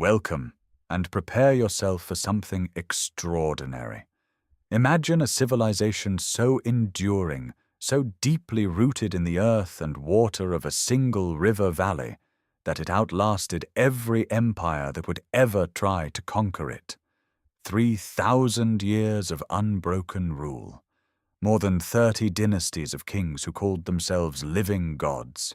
Welcome, and prepare yourself for something extraordinary. Imagine a civilization so enduring, so deeply rooted in the earth and water of a single river valley, that it outlasted every empire that would ever try to conquer it. 3,000 years of unbroken rule. More than 30 dynasties of kings who called themselves living gods.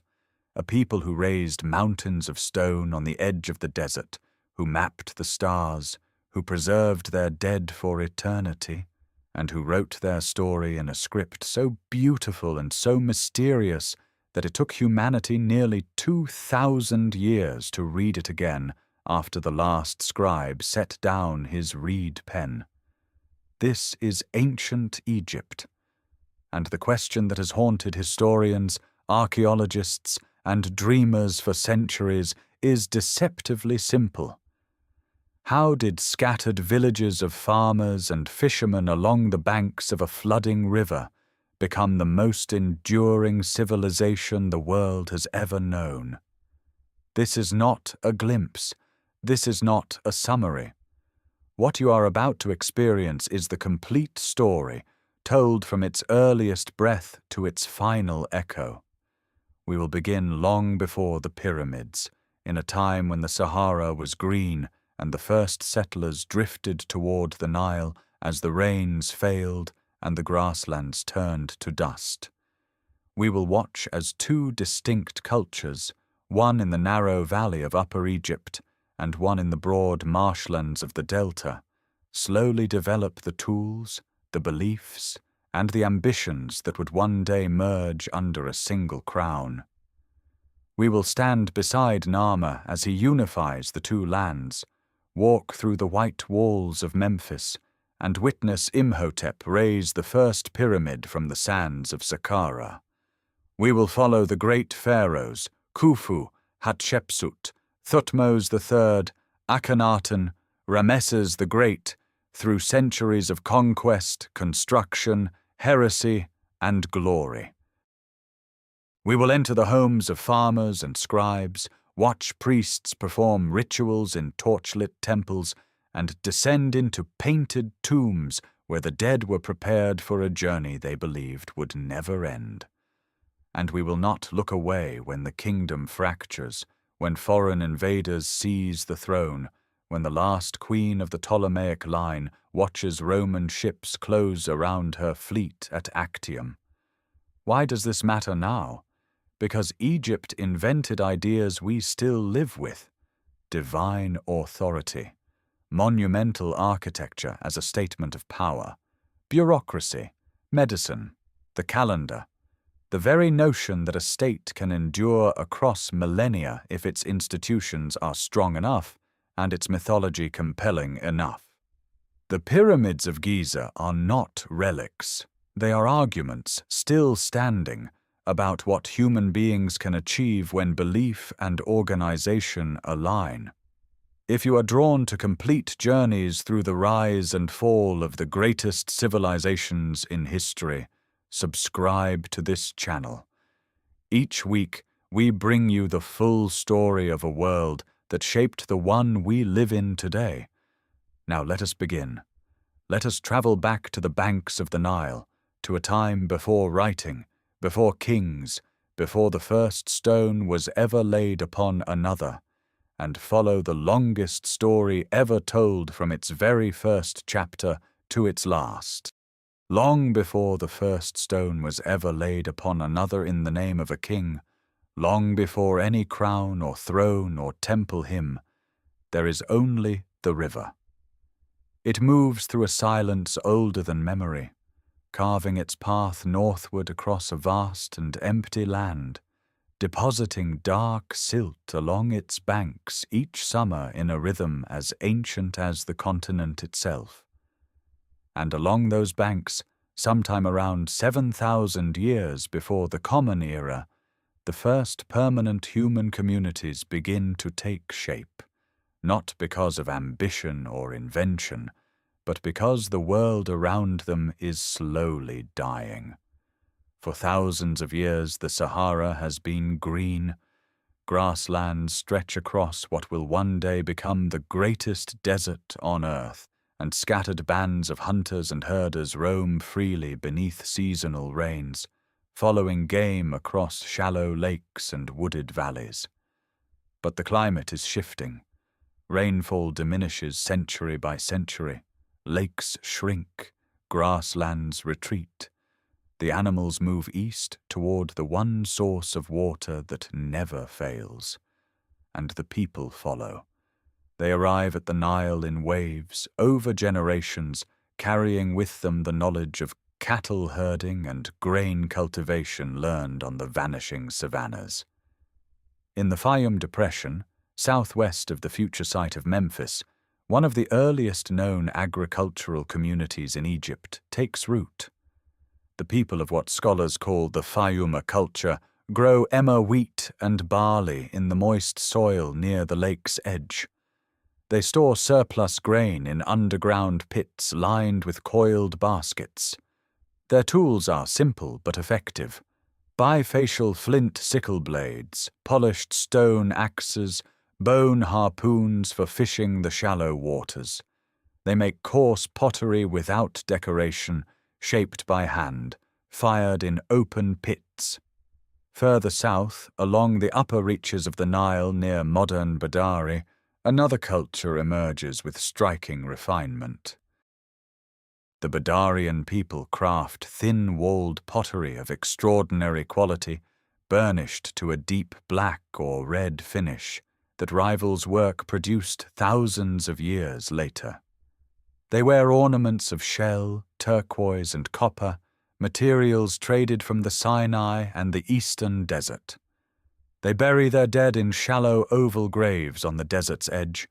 A people who raised mountains of stone on the edge of the desert, who mapped the stars, who preserved their dead for eternity, and who wrote their story in a script so beautiful and so mysterious that it took humanity nearly 2,000 years to read it again after the last scribe set down his reed pen. This is ancient Egypt, and the question that has haunted historians, archaeologists, and dreamers for centuries is deceptively simple. How did scattered villages of farmers and fishermen along the banks of a flooding river become the most enduring civilization the world has ever known? This is not a glimpse. This is not a summary. What you are about to experience is the complete story, told from its earliest breath to its final echo. We will begin long before the pyramids, in a time when the Sahara was green and the first settlers drifted toward the Nile as the rains failed and the grasslands turned to dust. We will watch as two distinct cultures, one in the narrow valley of Upper Egypt and one in the broad marshlands of the Delta, slowly develop the tools, the beliefs, and the ambitions that would one day merge under a single crown. We will stand beside Nama as he unifies the two lands, walk through the white walls of Memphis, and witness Imhotep raise the first pyramid from the sands of Saqqara. We will follow the great pharaohs, Khufu, Hatshepsut, Thutmose III, Akhenaten, Ramesses the Great, through centuries of conquest, construction, heresy, and glory. We will enter the homes of farmers and scribes, watch priests perform rituals in torchlit temples, and descend into painted tombs where the dead were prepared for a journey they believed would never end. And we will not look away when the kingdom fractures, when foreign invaders seize the throne, when the last queen of the Ptolemaic line watches Roman ships close around her fleet at Actium. Why does this matter now? Because Egypt invented ideas we still live with: divine authority, monumental architecture as a statement of power, bureaucracy, medicine, the calendar, the very notion that a state can endure across millennia if its institutions are strong enough and its mythology compelling enough. The pyramids of Giza are not relics. They are arguments still standing about what human beings can achieve when belief and organization align. If you are drawn to complete journeys through the rise and fall of the greatest civilizations in history, subscribe to this channel. Each week, we bring you the full story of a world that shaped the one we live in today. Now let us begin. Let us travel back to the banks of the Nile, to a time before writing, before kings, before the first stone was ever laid upon another, and follow the longest story ever told from its very first chapter to its last. Long before the first stone was ever laid upon another in the name of a king, long before any crown or throne or temple hymn, there is only the river. It moves through a silence older than memory, carving its path northward across a vast and empty land, depositing dark silt along its banks each summer in a rhythm as ancient as the continent itself. And along those banks, sometime around 7,000 years before the Common Era, the first permanent human communities begin to take shape, not because of ambition or invention, but because the world around them is slowly dying. For thousands of years the Sahara has been green, Grasslands stretch across what will one day become the greatest desert on earth, and scattered bands of hunters and herders roam freely beneath seasonal rains, following game across shallow lakes and wooded valleys. But the climate is shifting. Rainfall diminishes century by century. Lakes shrink. Grasslands retreat. The animals move east toward the one source of water that never fails. And the people follow. They arrive at the Nile in waves, over generations, carrying with them the knowledge of cattle herding and grain cultivation learned on the vanishing savannas. In the Fayum Depression, southwest of the future site of Memphis, one of the earliest known agricultural communities in Egypt takes root. The people of what scholars call the Fayuma culture grow emmer wheat and barley in the moist soil near the lake's edge. They store surplus grain in underground pits lined with coiled baskets. Their tools are simple but effective. Bifacial flint sickle blades, polished stone axes, bone harpoons for fishing the shallow waters. They make coarse pottery without decoration, shaped by hand, fired in open pits. Further south, along the upper reaches of the Nile near modern Badari, another culture emerges with striking refinement. The Badarian people craft thin-walled pottery of extraordinary quality, burnished to a deep black or red finish that rivals work produced thousands of years later. They wear ornaments of shell, turquoise, and copper, materials traded from the Sinai and the eastern desert. They bury their dead in shallow oval graves on the desert's edge,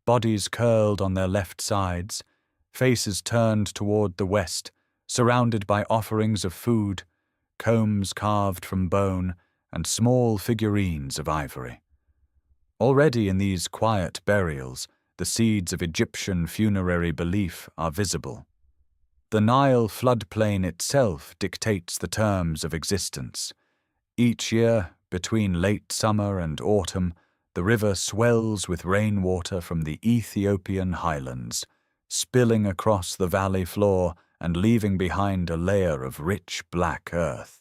bodies curled on their left sides, faces turned toward the west, surrounded by offerings of food, combs carved from bone, and small figurines of ivory. Already in these quiet burials, the seeds of Egyptian funerary belief are visible. The Nile floodplain itself dictates the terms of existence. Each year, between late summer and autumn, the river swells with rainwater from the Ethiopian highlands, spilling across the valley floor and leaving behind a layer of rich black earth.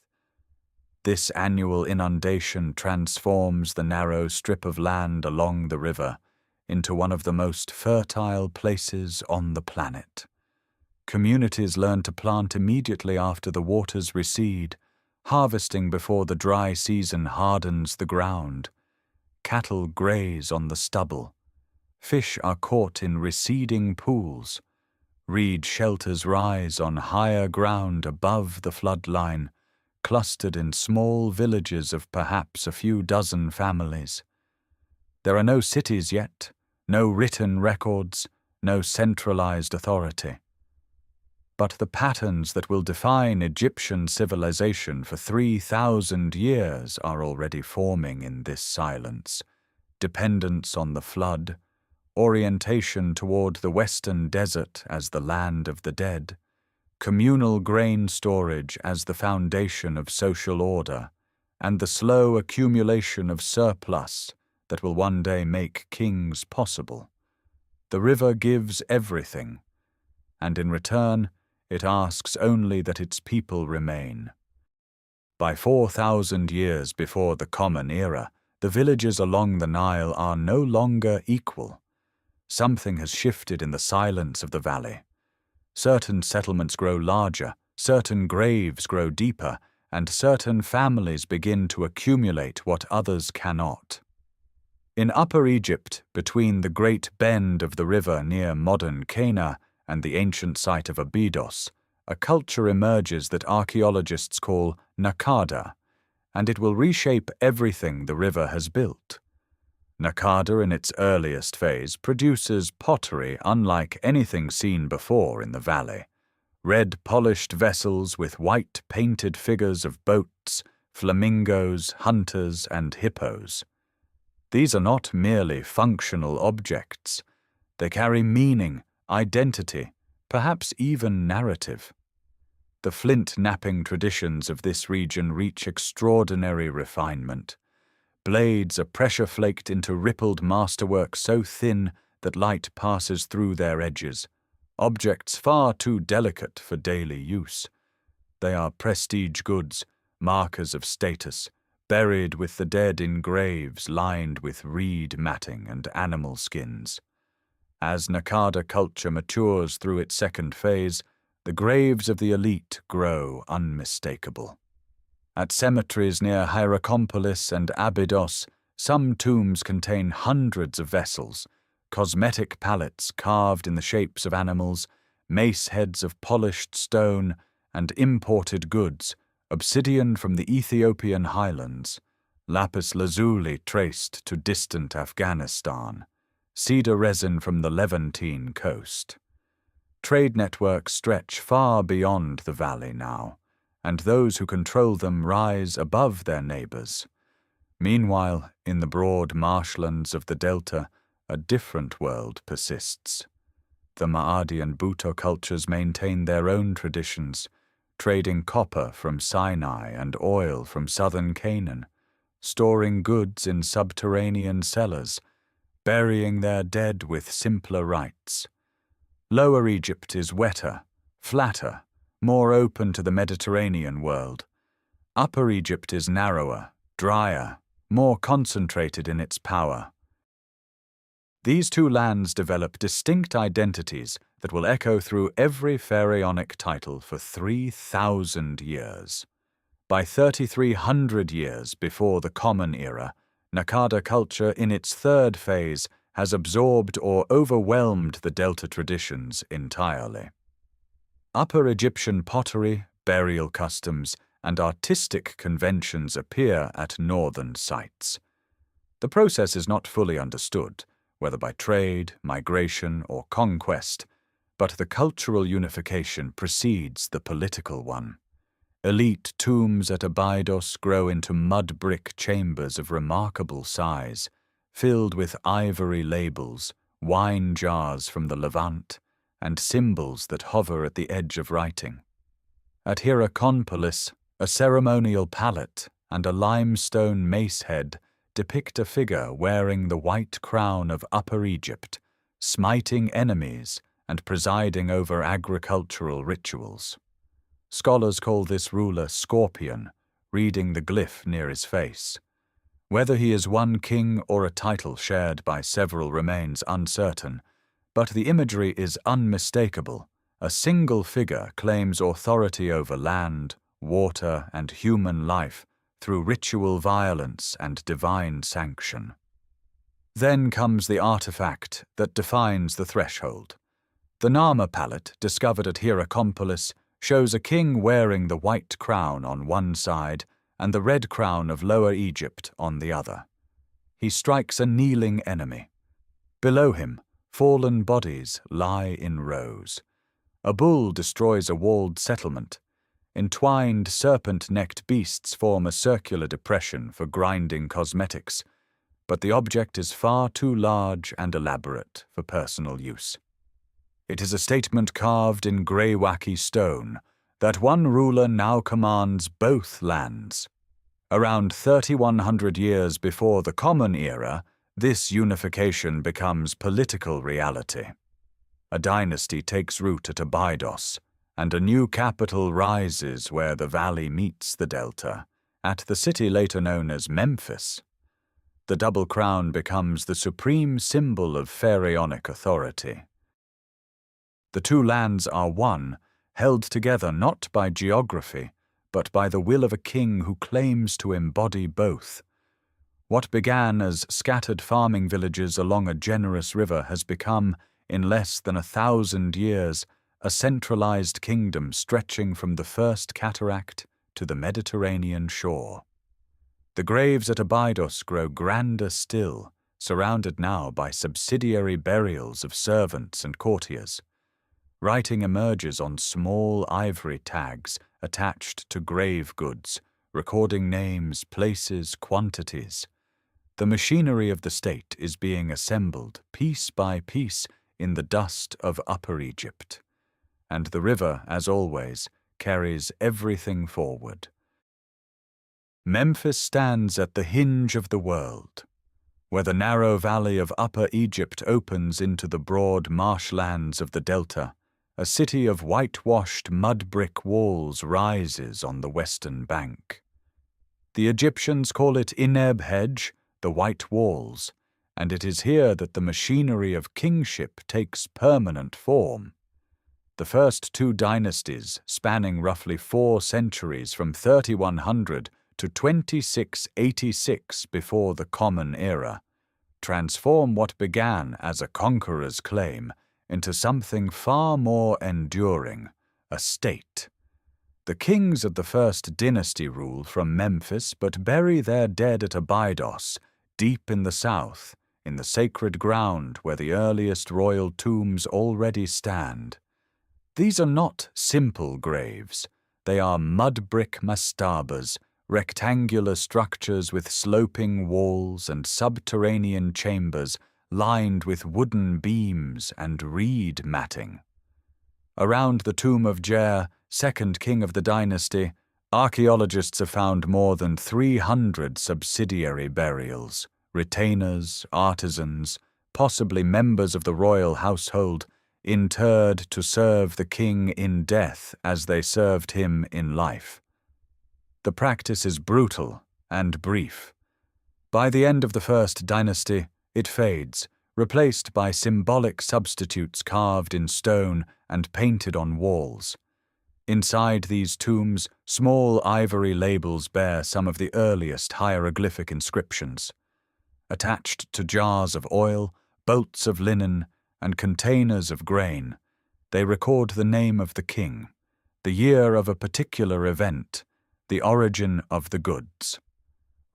This annual inundation transforms the narrow strip of land along the river into one of the most fertile places on the planet. Communities learn to plant immediately after the waters recede, harvesting before the dry season hardens the ground. Cattle graze on the stubble. Fish are caught in receding pools. Reed shelters rise on higher ground above the flood line, clustered in small villages of perhaps a few dozen families. There are no cities yet, no written records, no centralized authority. But the patterns that will define Egyptian civilization for 3,000 years are already forming in this silence. Dependence on the flood, orientation toward the western desert as the land of the dead, communal grain storage as the foundation of social order, and the slow accumulation of surplus that will one day make kings possible. The river gives everything, and in return, it asks only that its people remain. By 4,000 years before the Common Era, the villages along the Nile are no longer equal. Something has shifted in the silence of the valley. Certain settlements grow larger, certain graves grow deeper, and certain families begin to accumulate what others cannot. In Upper Egypt, between the great bend of the river near modern Cana and the ancient site of Abydos, a culture emerges that archaeologists call Nakada, and it will reshape everything the river has built. Nakada in its earliest phase produces pottery unlike anything seen before in the valley. Red polished vessels with white painted figures of boats, flamingos, hunters, and hippos. These are not merely functional objects. They carry meaning, identity, perhaps even narrative. The flint-knapping traditions of this region reach extraordinary refinement. Blades are pressure-flaked into rippled masterwork so thin that light passes through their edges, objects far too delicate for daily use. They are prestige goods, markers of status, buried with the dead in graves lined with reed matting and animal skins. As Nakada culture matures through its second phase, the graves of the elite grow unmistakable. At cemeteries near Hierakonpolis and Abydos, some tombs contain hundreds of vessels, cosmetic palettes carved in the shapes of animals, mace heads of polished stone, and imported goods, obsidian from the Ethiopian highlands, lapis lazuli traced to distant Afghanistan, cedar resin from the Levantine coast. Trade networks stretch far beyond the valley now, and those who control them rise above their neighbors. Meanwhile, in the broad marshlands of the delta, a different world persists. The Maadi and Bhutto cultures maintain their own traditions, trading copper from Sinai and oil from southern Canaan, storing goods in subterranean cellars, burying their dead with simpler rites. Lower Egypt is wetter, flatter, more open to the Mediterranean world. Upper Egypt is narrower, drier, more concentrated in its power. These two lands develop distinct identities that will echo through every pharaonic title for 3,000 years. By 3,300 years before the Common Era, Nakada culture in its third phase has absorbed or overwhelmed the Delta traditions entirely. Upper Egyptian pottery, burial customs, and artistic conventions appear at northern sites. The process is not fully understood, whether by trade, migration, or conquest, but the cultural unification precedes the political one. Elite tombs at Abydos grow into mud brick chambers of remarkable size, filled with ivory labels, wine jars from the Levant, and symbols that hover at the edge of writing. At Hierakonpolis, a ceremonial pallet and a limestone mace head depict a figure wearing the white crown of Upper Egypt, smiting enemies and presiding over agricultural rituals. Scholars call this ruler Scorpion, reading the glyph near his face. Whether he is one king or a title shared by several remains uncertain, but the imagery is unmistakable. A single figure claims authority over land, water, and human life through ritual violence and divine sanction. Then comes the artifact that defines the threshold. The Nama palette, discovered at Hierakonpolis, shows a king wearing the white crown on one side and the red crown of Lower Egypt on the other. He strikes a kneeling enemy. Below him, fallen bodies lie in rows. A bull destroys a walled settlement. Entwined serpent-necked beasts form a circular depression for grinding cosmetics, but the object is far too large and elaborate for personal use. It is a statement carved in grey-wacky stone that one ruler now commands both lands. Around 3,100 years before the Common Era, this unification becomes political reality. A dynasty takes root at Abydos, and a new capital rises where the valley meets the delta, at the city later known as Memphis. The double crown becomes the supreme symbol of pharaonic authority. The two lands are one, held together not by geography, but by the will of a king who claims to embody both. What began as scattered farming villages along a generous river has become, in less than 1,000 years, a centralized kingdom stretching from the first cataract to the Mediterranean shore. The graves at Abydos grow grander still, surrounded now by subsidiary burials of servants and courtiers. Writing emerges on small ivory tags attached to grave goods, recording names, places, quantities. The machinery of the state is being assembled piece by piece in the dust of Upper Egypt. And the river, as always, carries everything forward. Memphis stands at the hinge of the world. Where the narrow valley of Upper Egypt opens into the broad marshlands of the delta, a city of whitewashed mud-brick walls rises on the western bank. The Egyptians call it Ineb Hedge, the White Walls, and it is here that the machinery of kingship takes permanent form. The first two dynasties, spanning roughly 4 centuries from 3100 to 2686 before the Common Era, transform what began as a conqueror's claim into something far more enduring, a state. The kings of the first dynasty rule from Memphis but bury their dead at Abydos, deep in the south, in the sacred ground where the earliest royal tombs already stand. These are not simple graves. They are mud-brick mastabas, rectangular structures with sloping walls and subterranean chambers lined with wooden beams and reed matting. Around the tomb of Jer, second king of the dynasty, archaeologists have found more than 300 subsidiary burials, retainers, artisans, possibly members of the royal household, interred to serve the king in death as they served him in life. The practice is brutal and brief. By the end of the first dynasty, it fades, replaced by symbolic substitutes carved in stone and painted on walls. Inside these tombs, small ivory labels bear some of the earliest hieroglyphic inscriptions. Attached to jars of oil, bolts of linen, and containers of grain, they record the name of the king, the year of a particular event, the origin of the goods.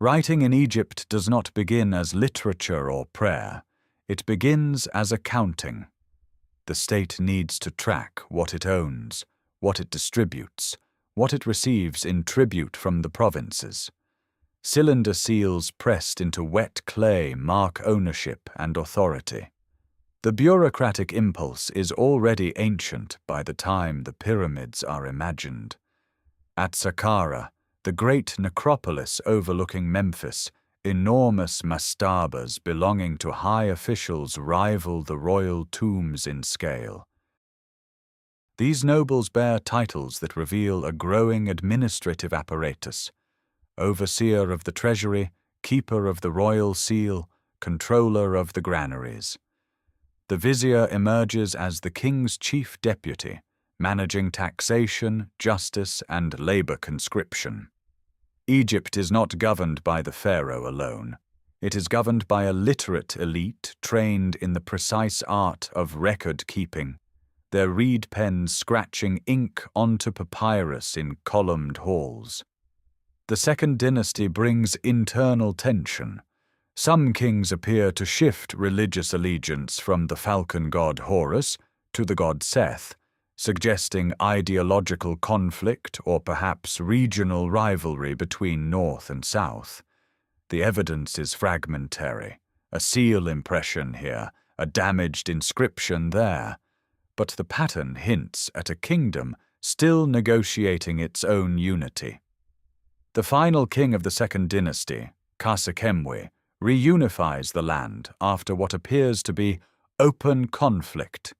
Writing in Egypt does not begin as literature or prayer. It begins as accounting. The state needs to track what it owns, what it distributes, what it receives in tribute from the provinces. Cylinder seals pressed into wet clay mark ownership and authority. The bureaucratic impulse is already ancient by the time the pyramids are imagined. At Saqqara, the great necropolis overlooking Memphis, enormous mastabas belonging to high officials rival the royal tombs in scale. These nobles bear titles that reveal a growing administrative apparatus: overseer of the treasury, keeper of the royal seal, controller of the granaries. The vizier emerges as the king's chief deputy, managing taxation, justice, and labor conscription. Egypt is not governed by the pharaoh alone. It is governed by a literate elite trained in the precise art of record-keeping, their reed pens scratching ink onto papyrus in columned halls. The second dynasty brings internal tension. Some kings appear to shift religious allegiance from the falcon god Horus to the god Seth, suggesting ideological conflict or perhaps regional rivalry between North and South. The evidence is fragmentary, a seal impression here, a damaged inscription there, but the pattern hints at a kingdom still negotiating its own unity. The final king of the second dynasty, Khâsekhemoui, reunifies the land after what appears to be open conflict.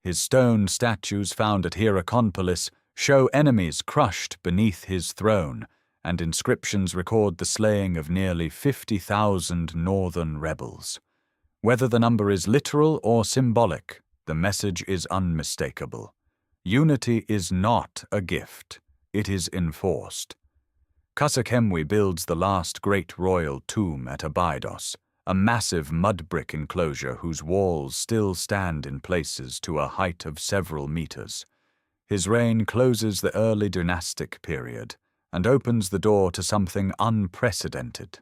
His stone statues found at Hierakonpolis show enemies crushed beneath his throne, and inscriptions record the slaying of nearly 50,000 northern rebels. Whether the number is literal or symbolic, the message is unmistakable. Unity is not a gift, it is enforced. Khâsekhemoui builds the last great royal tomb at Abydos, a massive mud-brick enclosure whose walls still stand in places to a height of several meters. His reign closes the early dynastic period and opens the door to something unprecedented.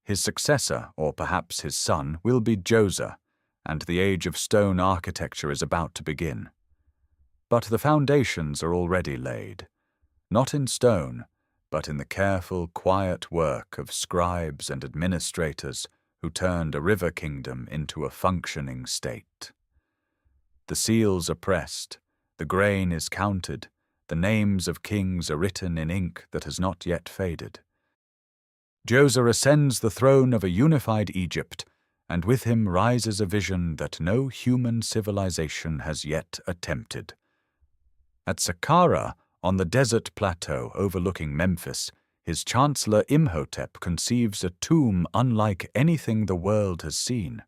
His successor, or perhaps his son, will be Djoser, and the age of stone architecture is about to begin. But the foundations are already laid, not in stone, but in the careful, quiet work of scribes and administrators who turned a river kingdom into a functioning state. The seals are pressed, the grain is counted, the names of kings are written in ink that has not yet faded. Djoser ascends the throne of a unified Egypt, and with him rises a vision that no human civilization has yet attempted. At Saqqara, on the desert plateau overlooking Memphis, his chancellor Imhotep conceives a tomb unlike anything the world has seen.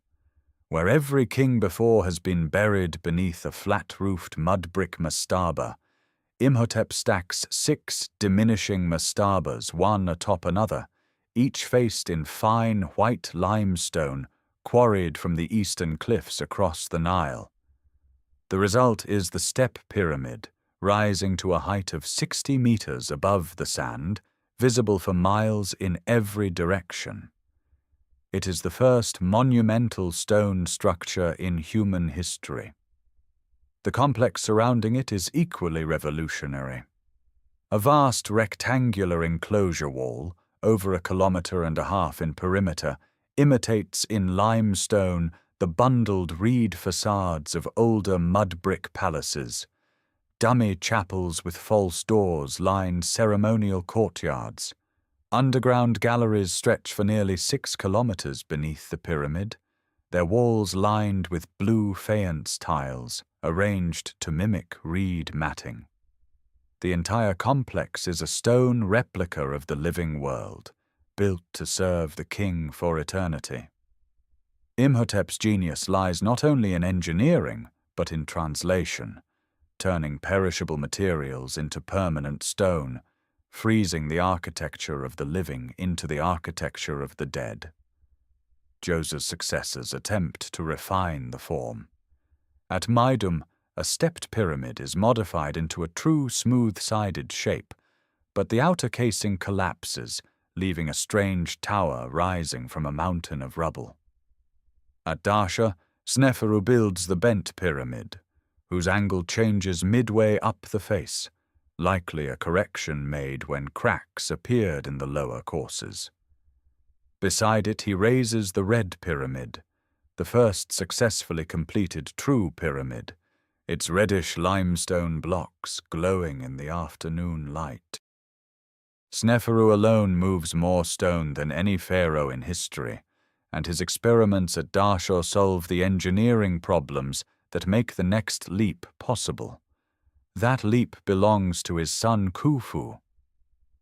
Where every king before has been buried beneath a flat-roofed mud-brick mastaba, Imhotep stacks 6 diminishing mastabas one atop another, each faced in fine white limestone quarried from the eastern cliffs across the Nile. The result is the step pyramid, rising to a height of 60 meters above the sand, visible for miles in every direction. It is the first monumental stone structure in human history. The complex surrounding it is equally revolutionary. A vast rectangular enclosure wall, over 1.5 kilometers in perimeter, imitates in limestone the bundled reed facades of older mud-brick palaces. Dummy chapels with false doors line ceremonial courtyards. Underground galleries stretch for nearly 6 kilometers beneath the pyramid, their walls lined with blue faience tiles, arranged to mimic reed matting. The entire complex is a stone replica of the living world, built to serve the king for eternity. Imhotep's genius lies not only in engineering, but in translation, turning perishable materials into permanent stone, freezing the architecture of the living into the architecture of the dead. Djoser's successors attempt to refine the form. At Meidum, a stepped pyramid is modified into a true smooth-sided shape, but the outer casing collapses, leaving a strange tower rising from a mountain of rubble. At Darsha, Sneferu builds the bent pyramid, whose angle changes midway up the face, likely a correction made when cracks appeared in the lower courses. Beside it he raises the red pyramid, the first successfully completed true pyramid, its reddish limestone blocks glowing in the afternoon light. Sneferu alone moves more stone than any pharaoh in history, and his experiments at Darsha solve the engineering problems that make the next leap possible. That leap belongs to his son Khufu.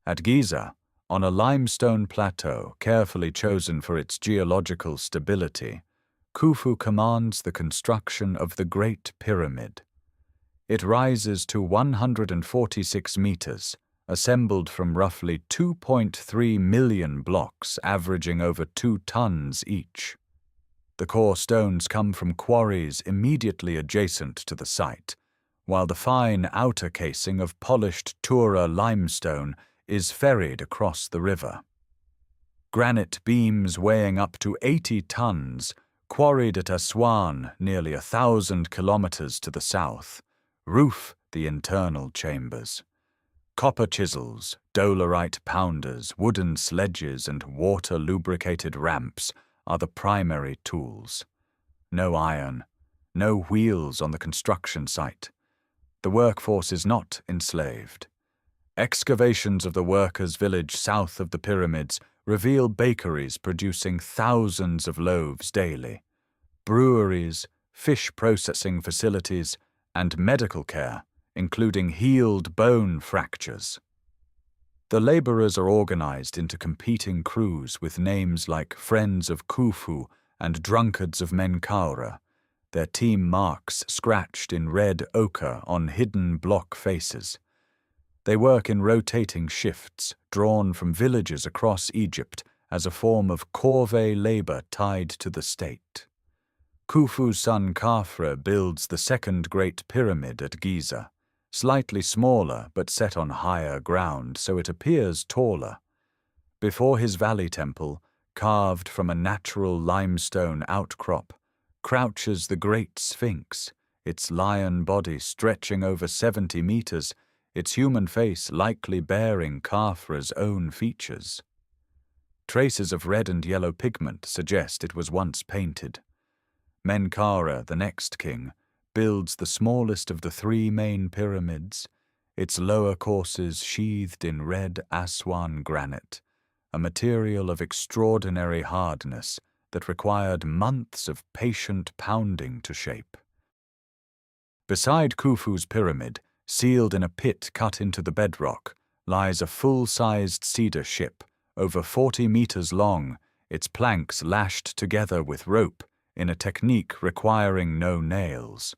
At Giza, on a limestone plateau carefully chosen for its geological stability, Khufu commands the construction of the Great Pyramid. It rises to 146 meters, assembled from roughly 2.3 million blocks averaging over 2 tons each. The core stones come from quarries immediately adjacent to the site, while the fine outer casing of polished Tura limestone is ferried across the river. Granite beams weighing up to 80 tons, quarried at Aswan, nearly 1,000 kilometers to the south, roof the internal chambers. Copper chisels, dolerite pounders, wooden sledges, and water-lubricated ramps are the primary tools. No iron, no wheels on the construction site. The workforce is not enslaved. Excavations of the workers' village south of the pyramids reveal bakeries producing thousands of loaves daily, breweries, fish processing facilities, and medical care, including healed bone fractures. The laborers are organized into competing crews with names like Friends of Khufu and Drunkards of Menkaura, their team marks scratched in red ochre on hidden block faces. They work in rotating shifts drawn from villages across Egypt as a form of corvée labor tied to the state. Khufu's son Khafre builds the second Great Pyramid at Giza, slightly smaller but set on higher ground so it appears taller. Before his valley temple, carved from a natural limestone outcrop, crouches the Great Sphinx, its lion body stretching over 70 meters, its human face likely bearing Khafre's own features. Traces of red and yellow pigment suggest it was once painted. Menkaura, the next king, builds the smallest of the 3 main pyramids, its lower courses sheathed in red Aswan granite, a material of extraordinary hardness that required months of patient pounding to shape. Beside Khufu's pyramid, sealed in a pit cut into the bedrock, lies a full-sized cedar ship, over 40 meters long, its planks lashed together with rope in a technique requiring no nails.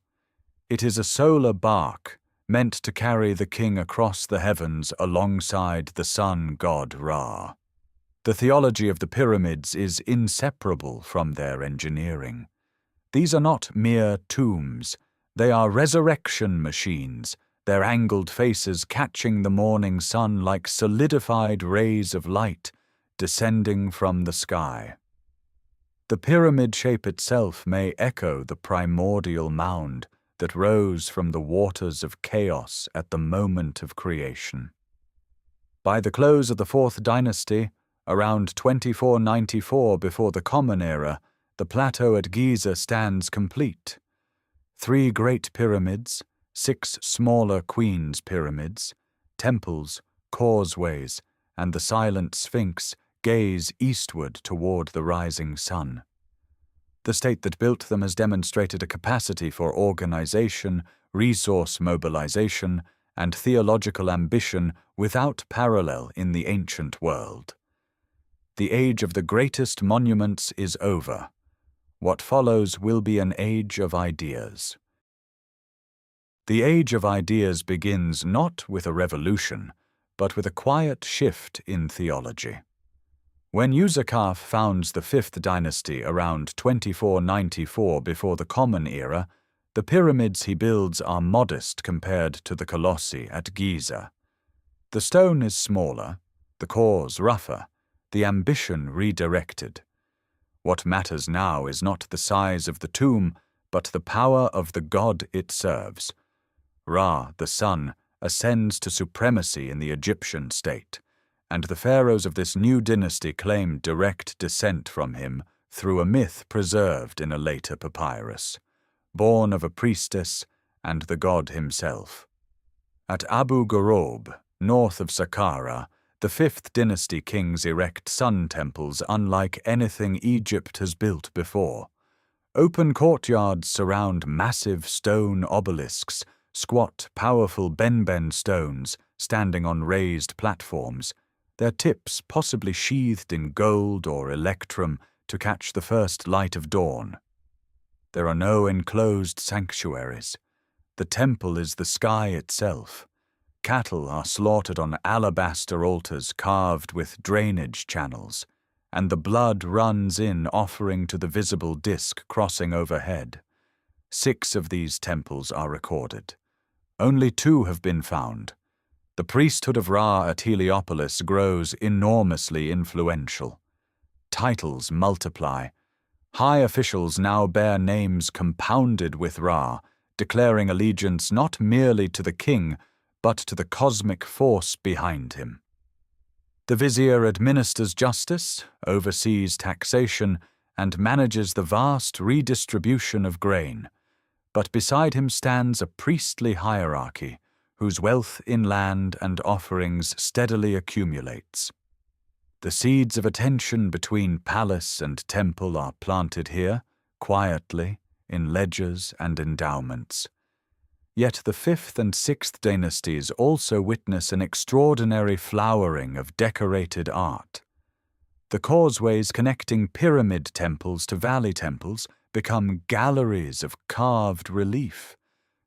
It is a solar bark, meant to carry the king across the heavens alongside the sun god Ra. The theology of the pyramids is inseparable from their engineering. These are not mere tombs, they are resurrection machines, their angled faces catching the morning sun like solidified rays of light descending from the sky. The pyramid shape itself may echo the primordial mound that rose from the waters of chaos at the moment of creation. By the close of the 4th dynasty, around 2494 before the Common Era, the plateau at Giza stands complete. 3 great pyramids, 6 smaller queen's pyramids, temples, causeways, and the silent Sphinx gaze eastward toward the rising sun. The state that built them has demonstrated a capacity for organization, resource mobilization, and theological ambition without parallel in the ancient world. The age of the greatest monuments is over. What follows will be an age of ideas. The age of ideas begins not with a revolution, but with a quiet shift in theology. When Userkaf founds the 5th dynasty around 2494 before the Common Era, the pyramids he builds are modest compared to the colossi at Giza. The stone is smaller, the cores rougher, the ambition redirected. What matters now is not the size of the tomb, but the power of the god it serves. Ra, the sun, ascends to supremacy in the Egyptian state, and the pharaohs of this new dynasty claim direct descent from him through a myth preserved in a later papyrus, born of a priestess and the god himself. At Abu Ghorob, north of Saqqara, the 5th dynasty kings erect sun temples unlike anything Egypt has built before. Open courtyards surround massive stone obelisks, squat, powerful benben stones standing on raised platforms, their tips possibly sheathed in gold or electrum to catch the first light of dawn. There are no enclosed sanctuaries. The temple is the sky itself. Cattle are slaughtered on alabaster altars carved with drainage channels, and the blood runs in offering to the visible disk crossing overhead. 6 of these temples are recorded. Only 2 have been found. The priesthood of Ra at Heliopolis grows enormously influential. Titles multiply. High officials now bear names compounded with Ra, declaring allegiance not merely to the king, but to the cosmic force behind him. The vizier administers justice, oversees taxation, and manages the vast redistribution of grain. But beside him stands a priestly hierarchy, whose wealth in land and offerings steadily accumulates. The seeds of attention between palace and temple are planted here, quietly, in ledgers and endowments. Yet the 5th and 6th dynasties also witness an extraordinary flowering of decorated art. The causeways connecting pyramid temples to valley temples become galleries of carved relief,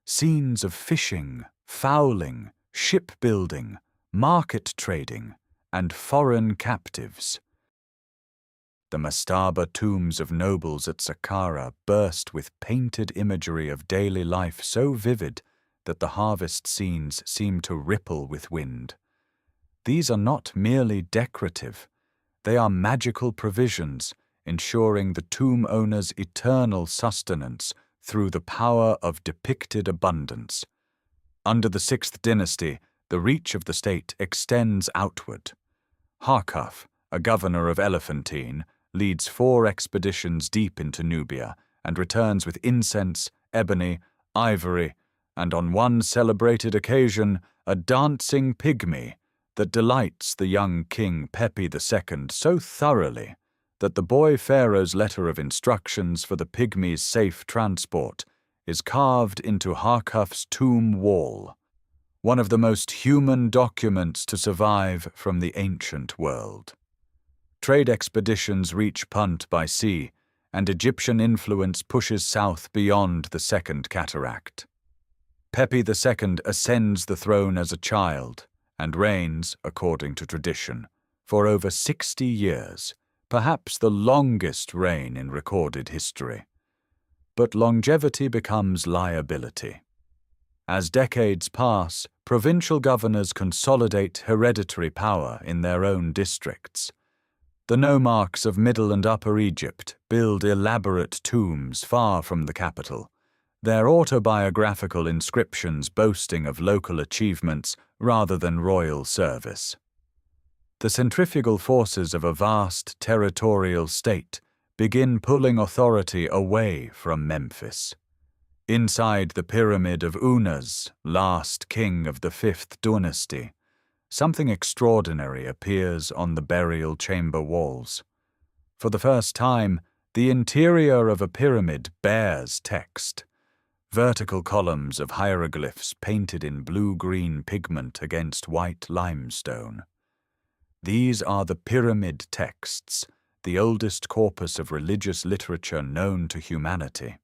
scenes of fishing, fowling, shipbuilding, market trading, and foreign captives. The mastaba tombs of nobles at Saqqara burst with painted imagery of daily life so vivid that the harvest scenes seem to ripple with wind. These are not merely decorative, they are magical provisions, ensuring the tomb owner's eternal sustenance through the power of depicted abundance. Under the 6th dynasty, the reach of the state extends outward. Harkaf, a governor of Elephantine, leads 4 expeditions deep into Nubia and returns with incense, ebony, ivory, and on one celebrated occasion, a dancing pygmy, that delights the young king Pepi II so thoroughly that the boy pharaoh's letter of instructions for the pygmies' safe transport is carved into Harkuf's tomb wall, one of the most human documents to survive from the ancient world. Trade expeditions reach Punt by sea, and Egyptian influence pushes south beyond the Second Cataract. Pepi II ascends the throne as a child and reigns, according to tradition, for over 60 years, perhaps the longest reign in recorded history. But longevity becomes liability. As decades pass, provincial governors consolidate hereditary power in their own districts. The nomarchs of Middle and Upper Egypt build elaborate tombs far from the capital, their autobiographical inscriptions boasting of local achievements rather than royal service. The centrifugal forces of a vast territorial state begin pulling authority away from Memphis. Inside the pyramid of Unas, last king of the 5th dynasty, something extraordinary appears on the burial chamber walls. For the first time, the interior of a pyramid bears text. Vertical columns of hieroglyphs painted in blue-green pigment against white limestone. These are the pyramid texts, the oldest corpus of religious literature known to humanity.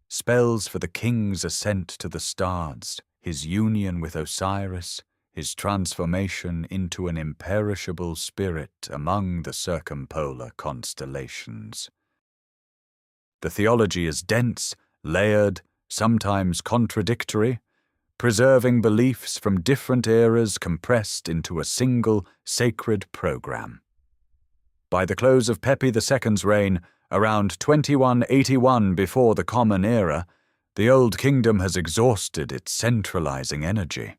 Spells for the king's ascent to the stars, his union with Osiris, his transformation into an imperishable spirit among the circumpolar constellations. The theology is dense, layered, sometimes contradictory, preserving beliefs from different eras compressed into a single sacred program. By the close of Pepi II's reign, around 2181 before the Common Era, the Old Kingdom has exhausted its centralizing energy.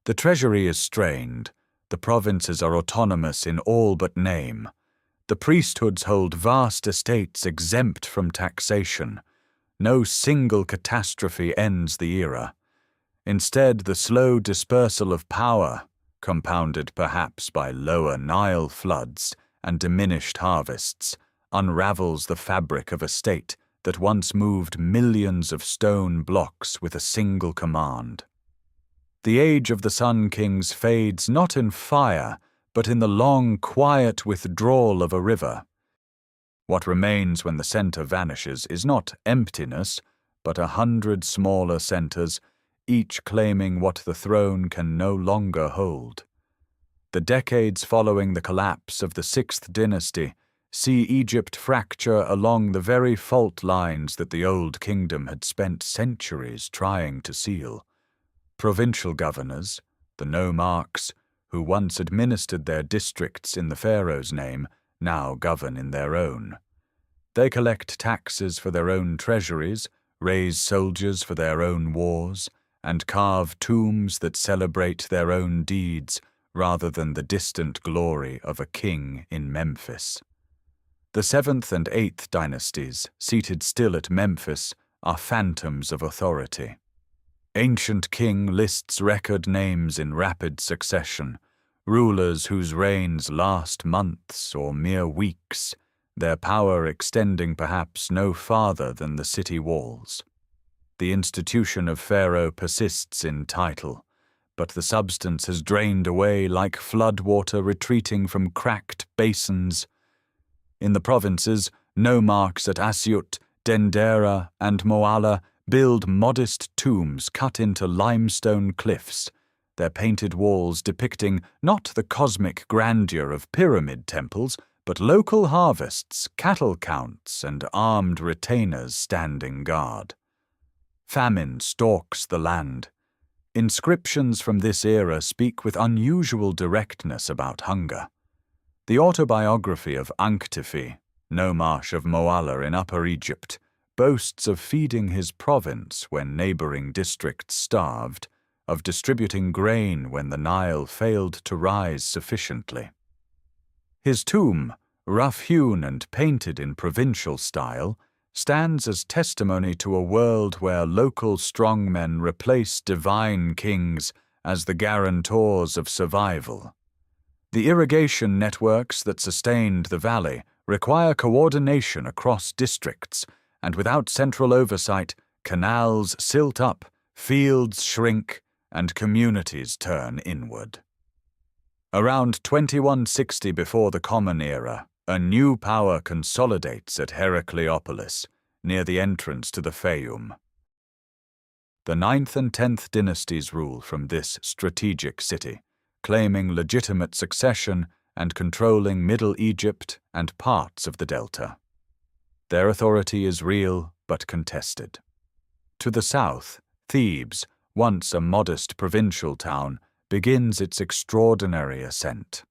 The treasury is strained, the provinces are autonomous in all but name. The priesthoods hold vast estates exempt from taxation. No single catastrophe ends the era. Instead, the slow dispersal of power, compounded perhaps by lower Nile floods and diminished harvests, unravels the fabric of a state that once moved millions of stone blocks with a single command. The age of the Sun Kings fades not in fire, but in the long, quiet withdrawal of a river. What remains when the center vanishes is not emptiness, but 100 smaller centers, each claiming what the throne can no longer hold. The decades following the collapse of the 6th dynasty see Egypt fracture along the very fault lines that the Old Kingdom had spent centuries trying to seal. Provincial governors, the nomarchs, who once administered their districts in the pharaoh's name, now govern in their own. They collect taxes for their own treasuries, raise soldiers for their own wars, and carve tombs that celebrate their own deeds rather than the distant glory of a king in Memphis. The 7th and 8th dynasties, seated still at Memphis, are phantoms of authority. Ancient king lists record names in rapid succession, rulers whose reigns last months or mere weeks, their power extending perhaps no farther than the city walls. The institution of pharaoh persists in title, but the substance has drained away like floodwater retreating from cracked basins. In the provinces, nomarchs at Asyut, Dendera, and Moala build modest tombs cut into limestone cliffs, their painted walls depicting not the cosmic grandeur of pyramid temples, but local harvests, cattle counts, and armed retainers standing guard. Famine stalks the land. Inscriptions from this era speak with unusual directness about hunger. The autobiography of Anktifi, nomarch of Moala in Upper Egypt, boasts of feeding his province when neighboring districts starved, of distributing grain when the Nile failed to rise sufficiently. His tomb, rough-hewn and painted in provincial style, stands as testimony to a world where local strongmen replace divine kings as the guarantors of survival. The irrigation networks that sustained the valley require coordination across districts, and without central oversight, canals silt up, fields shrink, and communities turn inward. Around 2160 before the Common Era, a new power consolidates at Heracleopolis, near the entrance to the Fayum. The 9th and 10th dynasties rule from this strategic city, claiming legitimate succession and controlling Middle Egypt and parts of the Delta. Their authority is real but contested. To the south, Thebes, once a modest provincial town, begins its extraordinary ascent.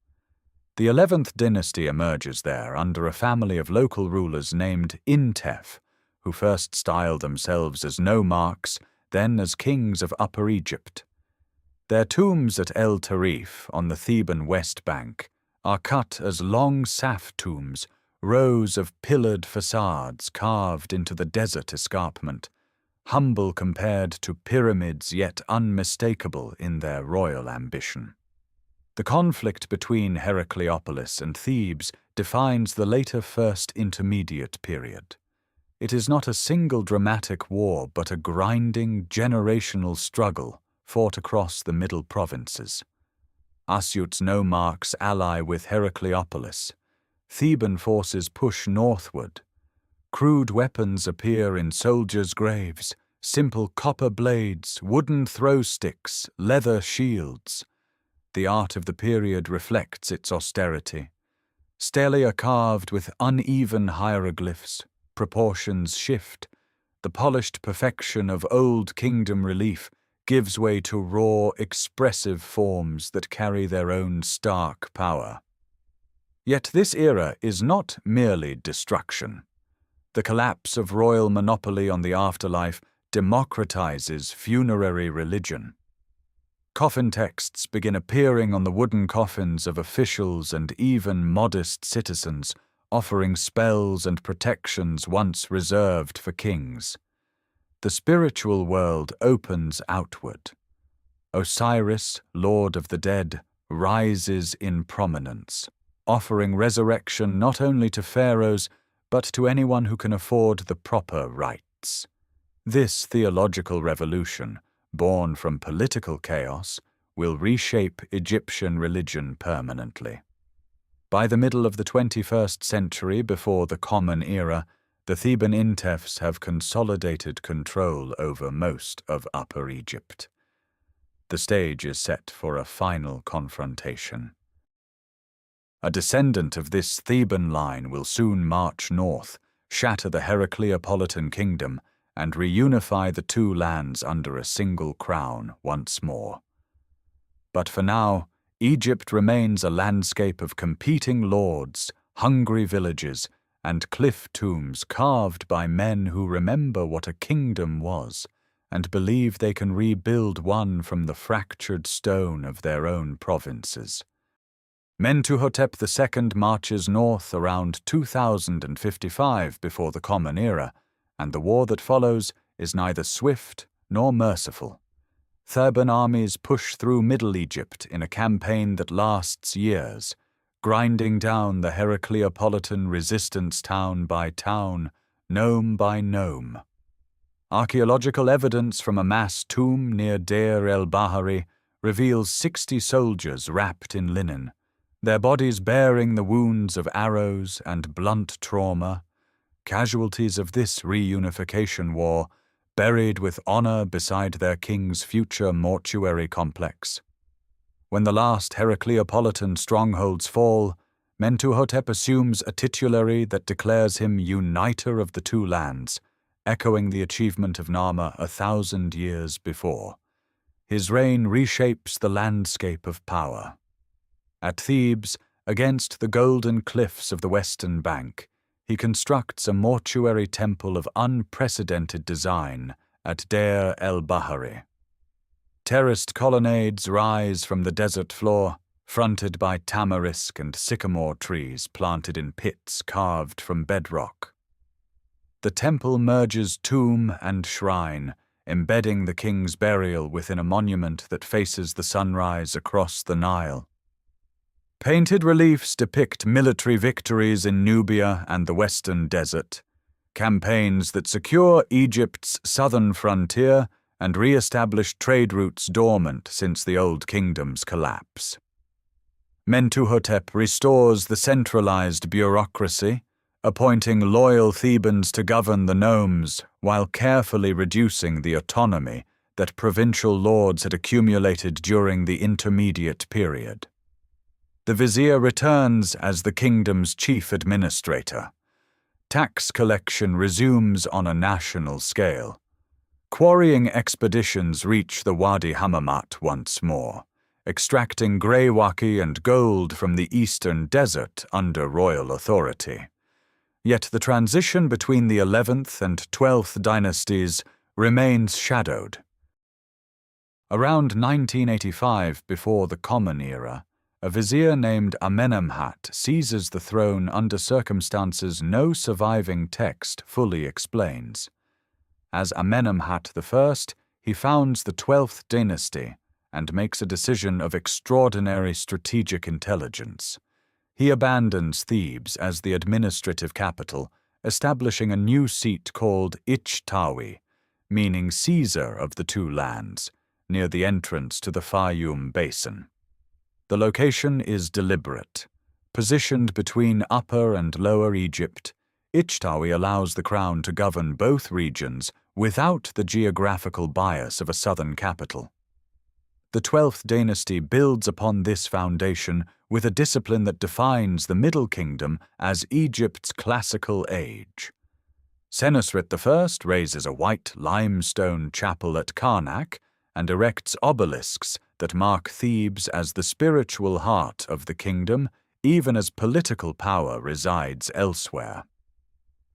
The 11th dynasty emerges there under a family of local rulers named Intef, who first styled themselves as nomarchs, then as kings of Upper Egypt. Their tombs at El Tarif, on the Theban west bank, are cut as long saf tombs, rows of pillared facades carved into the desert escarpment, humble compared to pyramids yet unmistakable in their royal ambition. The conflict between Heracleopolis and Thebes defines the later First Intermediate period. It is not a single dramatic war but a grinding, generational struggle fought across the middle provinces. Asyut's nomarchs ally with Heracleopolis. Theban forces push northward. Crude weapons appear in soldiers' graves, simple copper blades, wooden throw sticks, leather shields. The art of the period reflects its austerity. Stelae are carved with uneven hieroglyphs, proportions shift. The polished perfection of Old Kingdom relief gives way to raw, expressive forms that carry their own stark power. Yet this era is not merely destruction. The collapse of royal monopoly on the afterlife democratizes funerary religion. Coffin texts begin appearing on the wooden coffins of officials and even modest citizens, offering spells and protections once reserved for kings. The spiritual world opens outward. Osiris, Lord of the Dead, rises in prominence, offering resurrection not only to pharaohs, but to anyone who can afford the proper rites. This theological revolution, born from political chaos, will reshape Egyptian religion permanently. By the middle of the 21st century before the Common Era, the Theban Intefs have consolidated control over most of Upper Egypt. The stage is set for a final confrontation. A descendant of this Theban line will soon march north, shatter the Heracleopolitan kingdom, and reunify the two lands under a single crown once more. But for now, Egypt remains a landscape of competing lords, hungry villages, and cliff tombs carved by men who remember what a kingdom was and believe they can rebuild one from the fractured stone of their own provinces. Mentuhotep II marches north around 2055 before the Common Era, and the war that follows is neither swift nor merciful. Theban armies push through Middle Egypt in a campaign that lasts years, grinding down the Heracleopolitan resistance town by town, nome by nome. Archaeological evidence from a mass tomb near Deir el-Bahari reveals 60 soldiers wrapped in linen, their bodies bearing the wounds of arrows and blunt trauma, casualties of this reunification war, buried with honor beside their king's future mortuary complex. When the last Heracleopolitan strongholds fall, Mentuhotep assumes a titulary that declares him uniter of the two lands, echoing the achievement of Narmer 1,000 years before. His reign reshapes the landscape of power. At Thebes, against the golden cliffs of the western bank, he constructs a mortuary temple of unprecedented design at Deir el-Bahari. Terraced colonnades rise from the desert floor, fronted by tamarisk and sycamore trees planted in pits carved from bedrock. The temple merges tomb and shrine, embedding the king's burial within a monument that faces the sunrise across the Nile. Painted reliefs depict military victories in Nubia and the Western Desert, campaigns that secure Egypt's southern frontier and re-establish trade routes dormant since the Old Kingdom's collapse. Mentuhotep restores the centralized bureaucracy, appointing loyal Thebans to govern the nomes while carefully reducing the autonomy that provincial lords had accumulated during the intermediate period. The vizier returns as the kingdom's chief administrator. Tax collection resumes on a national scale. Quarrying expeditions reach the Wadi Hammamat once more, extracting greywacke and gold from the eastern desert under royal authority. Yet the transition between the 11th and 12th dynasties remains shadowed. Around 1985, before the Common Era, a vizier named Amenemhat seizes the throne under circumstances no surviving text fully explains. As Amenemhat I, he founds the 12th dynasty and makes a decision of extraordinary strategic intelligence. He abandons Thebes as the administrative capital, establishing a new seat called Ichtawi, meaning Caesar of the two lands, near the entrance to the Fayum Basin. The location is deliberate. Positioned between Upper and Lower Egypt, Ichtawi allows the crown to govern both regions without the geographical bias of a southern capital. The 12th dynasty builds upon this foundation with a discipline that defines the Middle Kingdom as Egypt's classical age. Senusret I raises a white limestone chapel at Karnak and erects obelisks that mark Thebes as the spiritual heart of the kingdom, even as political power resides elsewhere.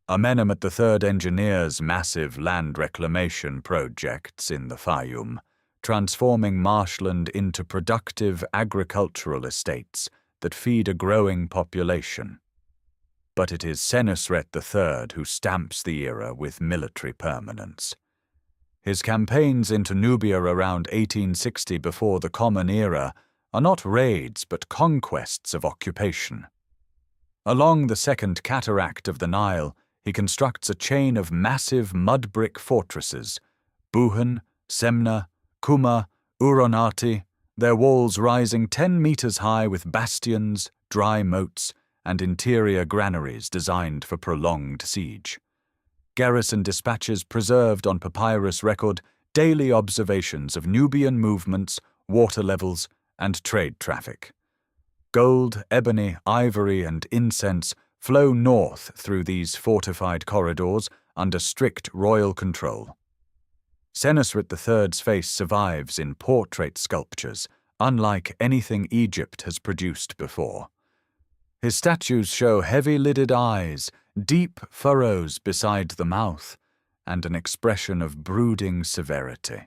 Amenemhat III engineers massive land reclamation projects in the Fayum, transforming marshland into productive agricultural estates that feed a growing population. But it is Senusret III who stamps the era with military permanence. His campaigns into Nubia around 1860 before the Common Era are not raids but conquests of occupation. Along the second cataract of the Nile, he constructs a chain of massive mud brick fortresses, Buhan, Semna, Kuma, Uronati, their walls rising 10 meters high with bastions, dry moats, and interior granaries designed for prolonged siege. Garrison dispatches preserved on papyrus record daily observations of Nubian movements, water levels, and trade traffic. Gold, ebony, ivory, and incense flow north through these fortified corridors under strict royal control. Senusret III's face survives in portrait sculptures, unlike anything Egypt has produced before. His statues show heavy-lidded eyes, deep furrows beside the mouth, and an expression of brooding severity.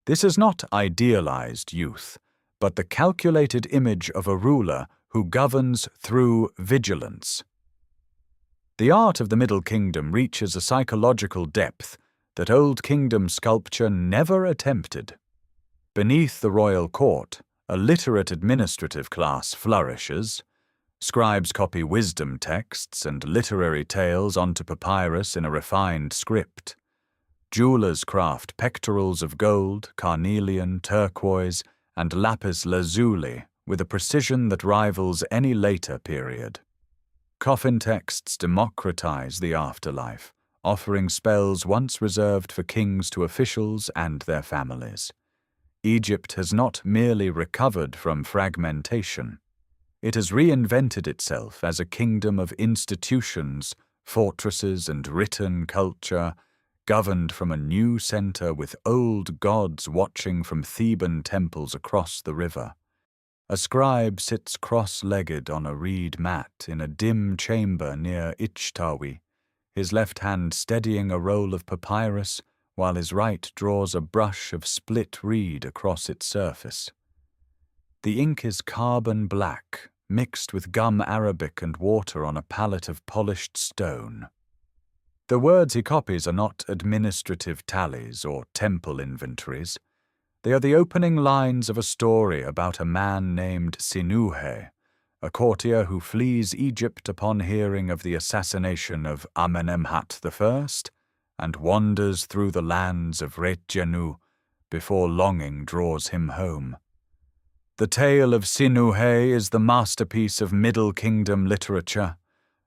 This is not idealized youth, but the calculated image of a ruler who governs through vigilance. The art of the Middle Kingdom reaches a psychological depth that Old Kingdom sculpture never attempted. Beneath the royal court, a literate administrative class flourishes. Scribes copy wisdom texts and literary tales onto papyrus in a refined script. Jewelers craft pectorals of gold, carnelian, turquoise, and lapis lazuli with a precision that rivals any later period. Coffin texts democratize the afterlife, offering spells once reserved for kings to officials and their families. Egypt has not merely recovered from fragmentation. It has reinvented itself as a kingdom of institutions, fortresses, and written culture, governed from a new center with old gods watching from Theban temples across the river. A scribe sits cross-legged on a reed mat in a dim chamber near Ichtawi, his left hand steadying a roll of papyrus while his right draws a brush of split reed across its surface. The ink is carbon black, mixed with gum arabic and water on a palette of polished stone. The words he copies are not administrative tallies or temple inventories. They are the opening lines of a story about a man named Sinuhe, a courtier who flees Egypt upon hearing of the assassination of Amenemhat I and wanders through the lands of Retjenu before longing draws him home. The tale of Sinuhe is the masterpiece of Middle Kingdom literature,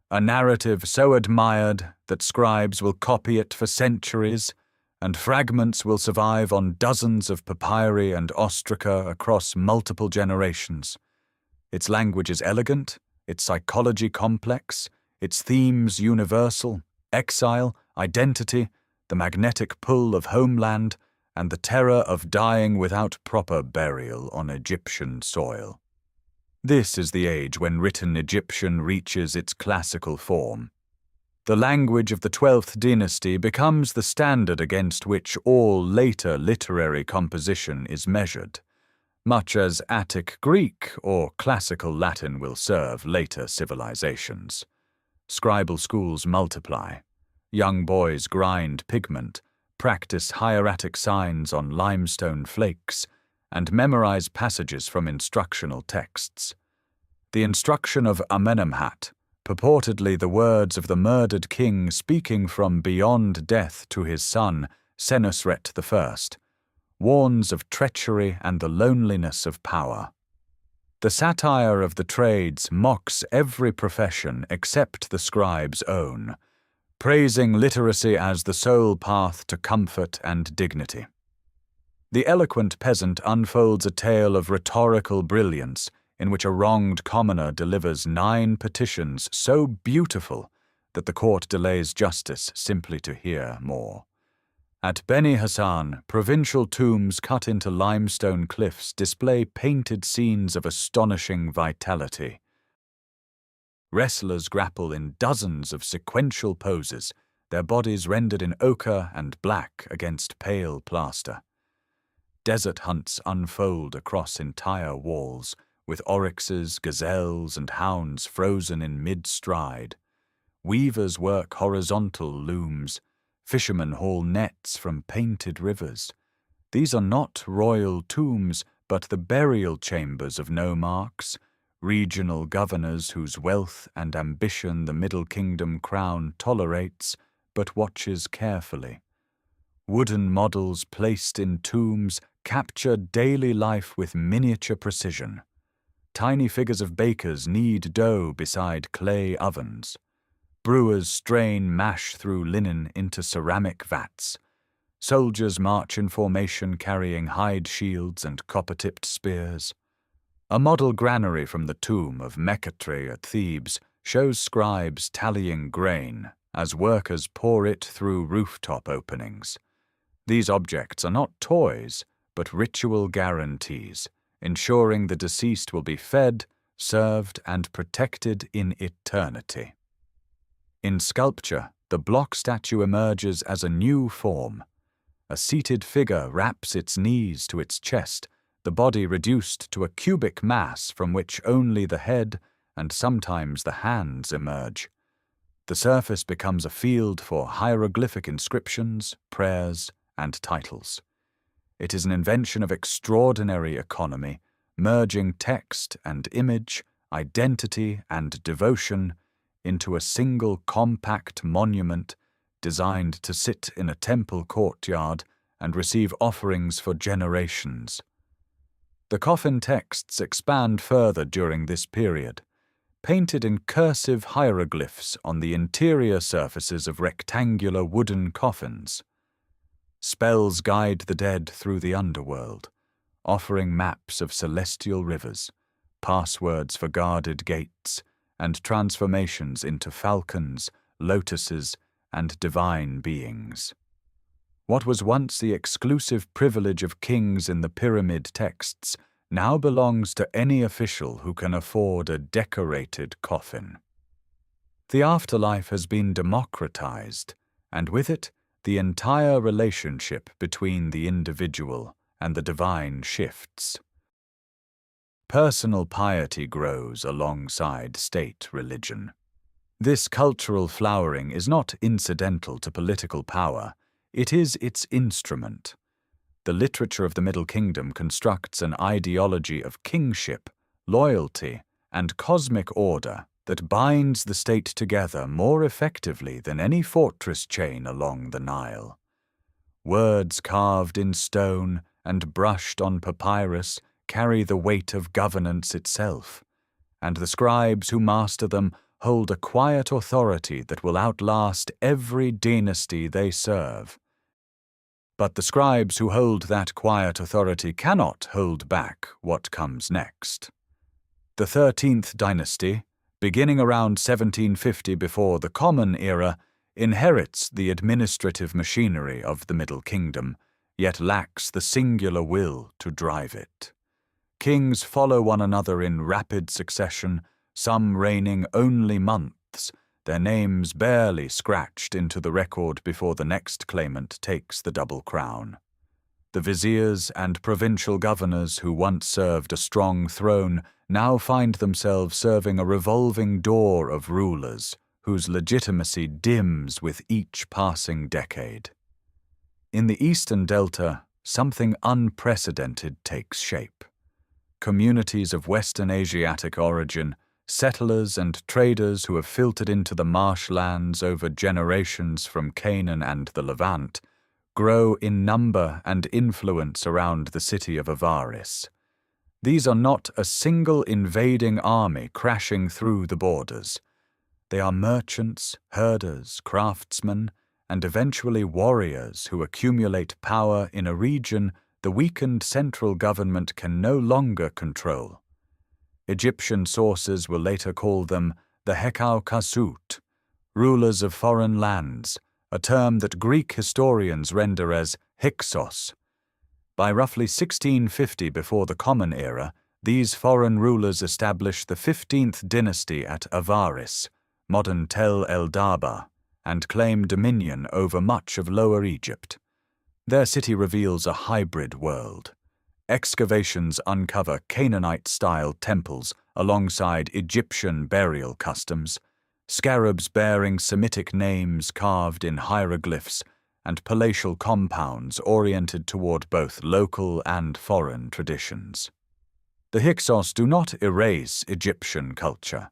a narrative so admired that scribes will copy it for centuries, and fragments will survive on dozens of papyri and ostraca across multiple generations. Its language is elegant, its psychology complex, its themes universal: exile, identity, the magnetic pull of homeland, and the terror of dying without proper burial on Egyptian soil. This is the age when written Egyptian reaches its classical form. The language of the 12th dynasty becomes the standard against which all later literary composition is measured, much as Attic Greek or classical Latin will serve later civilizations. Scribal schools multiply. Young boys grind pigment, practice hieratic signs on limestone flakes, and memorize passages from instructional texts. The instruction of Amenemhat, purportedly the words of the murdered king speaking from beyond death to his son, Senusret I, warns of treachery and the loneliness of power. The satire of the trades mocks every profession except the scribe's own, praising literacy as the sole path to comfort and dignity. The eloquent peasant unfolds a tale of rhetorical brilliance in which a wronged commoner delivers 9 petitions so beautiful that the court delays justice simply to hear more. At Beni Hassan, provincial tombs cut into limestone cliffs display painted scenes of astonishing vitality. Wrestlers grapple in dozens of sequential poses, their bodies rendered in ochre and black against pale plaster. Desert hunts unfold across entire walls, with oryxes, gazelles, and hounds frozen in mid-stride. Weavers work horizontal looms. Fishermen haul nets from painted rivers. These are not royal tombs, but the burial chambers of nomarchs, regional governors whose wealth and ambition the Middle Kingdom crown tolerates, but watches carefully. Wooden models placed in tombs capture daily life with miniature precision. Tiny figures of bakers knead dough beside clay ovens. Brewers strain mash through linen into ceramic vats. Soldiers march in formation carrying hide shields and copper-tipped spears. A model granary from the tomb of Mechatri at Thebes shows scribes tallying grain as workers pour it through rooftop openings. These objects are not toys, but ritual guarantees, ensuring the deceased will be fed, served, and protected in eternity. In sculpture, the block statue emerges as a new form. A seated figure wraps its knees to its chest, the body reduced to a cubic mass from which only the head and sometimes the hands emerge. The surface becomes a field for hieroglyphic inscriptions, prayers, and titles. It is an invention of extraordinary economy, merging text and image, identity and devotion into a single compact monument designed to sit in a temple courtyard and receive offerings for generations. The coffin texts expand further during this period, painted in cursive hieroglyphs on the interior surfaces of rectangular wooden coffins. Spells guide the dead through the underworld, offering maps of celestial rivers, passwords for guarded gates, and transformations into falcons, lotuses, and divine beings. What was once the exclusive privilege of kings in the pyramid texts now belongs to any official who can afford a decorated coffin. The afterlife has been democratized, and with it, the entire relationship between the individual and the divine shifts. Personal piety grows alongside state religion. This cultural flowering is not incidental to political power, it is its instrument. The literature of the Middle Kingdom constructs an ideology of kingship, loyalty, and cosmic order that binds the state together more effectively than any fortress chain along the Nile. Words carved in stone and brushed on papyrus carry the weight of governance itself, and the scribes who master them hold a quiet authority that will outlast every dynasty they serve. But the scribes who hold that quiet authority cannot hold back what comes next. The 13th dynasty, beginning around 1750 before the Common Era, inherits the administrative machinery of the Middle Kingdom, yet lacks the singular will to drive it. Kings follow one another in rapid succession, some reigning only months, their names barely scratched into the record before the next claimant takes the double crown. The viziers and provincial governors who once served a strong throne now find themselves serving a revolving door of rulers whose legitimacy dims with each passing decade. In the Eastern Delta, something unprecedented takes shape. Communities of Western Asiatic origin, settlers and traders who have filtered into the marshlands over generations from Canaan and the Levant, grow in number and influence around the city of Avaris. These are not a single invading army crashing through the borders. They are merchants, herders, craftsmen, and eventually warriors who accumulate power in a region the weakened central government can no longer control. Egyptian sources will later call them the Hekau Kasut, rulers of foreign lands, a term that Greek historians render as Hyksos. By roughly 1650 before the Common Era, these foreign rulers established the 15th dynasty at Avaris, modern Tel el-Daba, and claim dominion over much of Lower Egypt. Their city reveals a hybrid world. Excavations uncover Canaanite-style temples alongside Egyptian burial customs, scarabs bearing Semitic names carved in hieroglyphs, and palatial compounds oriented toward both local and foreign traditions. The Hyksos do not erase Egyptian culture.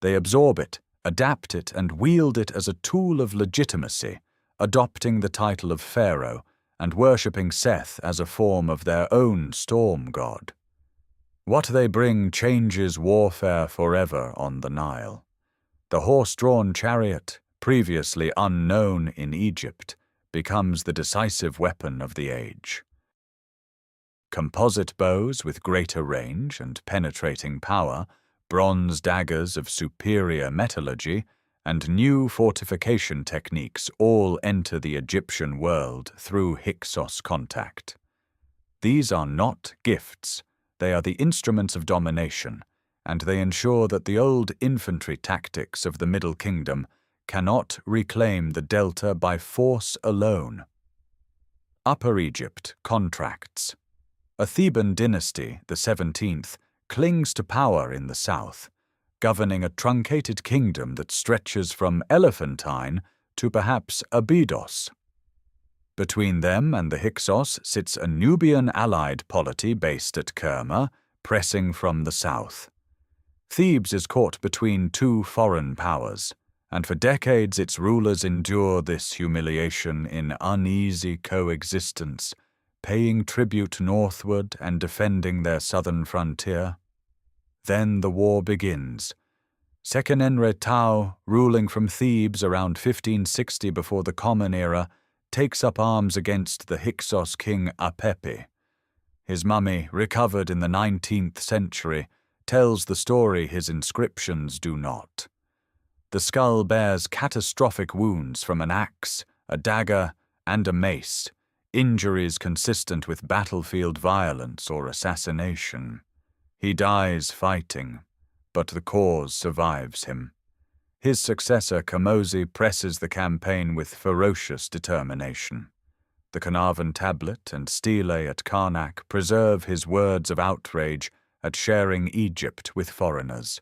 They absorb it, adapt it, and wield it as a tool of legitimacy, adopting the title of pharaoh and worshipping Seth as a form of their own storm god. What they bring changes warfare forever on the Nile. The horse-drawn chariot, previously unknown in Egypt, becomes the decisive weapon of the age. Composite bows with greater range and penetrating power, bronze daggers of superior metallurgy, and new fortification techniques all enter the Egyptian world through Hyksos contact. These are not gifts, they are the instruments of domination, and they ensure that the old infantry tactics of the Middle Kingdom cannot reclaim the Delta by force alone. Upper Egypt contracts. A Theban dynasty, the 17th, clings to power in the south, governing a truncated kingdom that stretches from Elephantine to perhaps Abydos. Between them and the Hyksos sits a Nubian-allied polity based at Kerma, pressing from the south. Thebes is caught between two foreign powers, and for decades its rulers endure this humiliation in uneasy coexistence, paying tribute northward and defending their southern frontier. Then the war begins. Sekenenre Tau, ruling from Thebes around 1560 before the Common Era, takes up arms against the Hyksos king Apepi. His mummy, recovered in the 19th century, tells the story his inscriptions do not. The skull bears catastrophic wounds from an axe, a dagger, and a mace, injuries consistent with battlefield violence or assassination. He dies fighting, but the cause survives him. His successor Kamosi presses the campaign with ferocious determination. The Carnarvon tablet and stele at Karnak preserve his words of outrage at sharing Egypt with foreigners.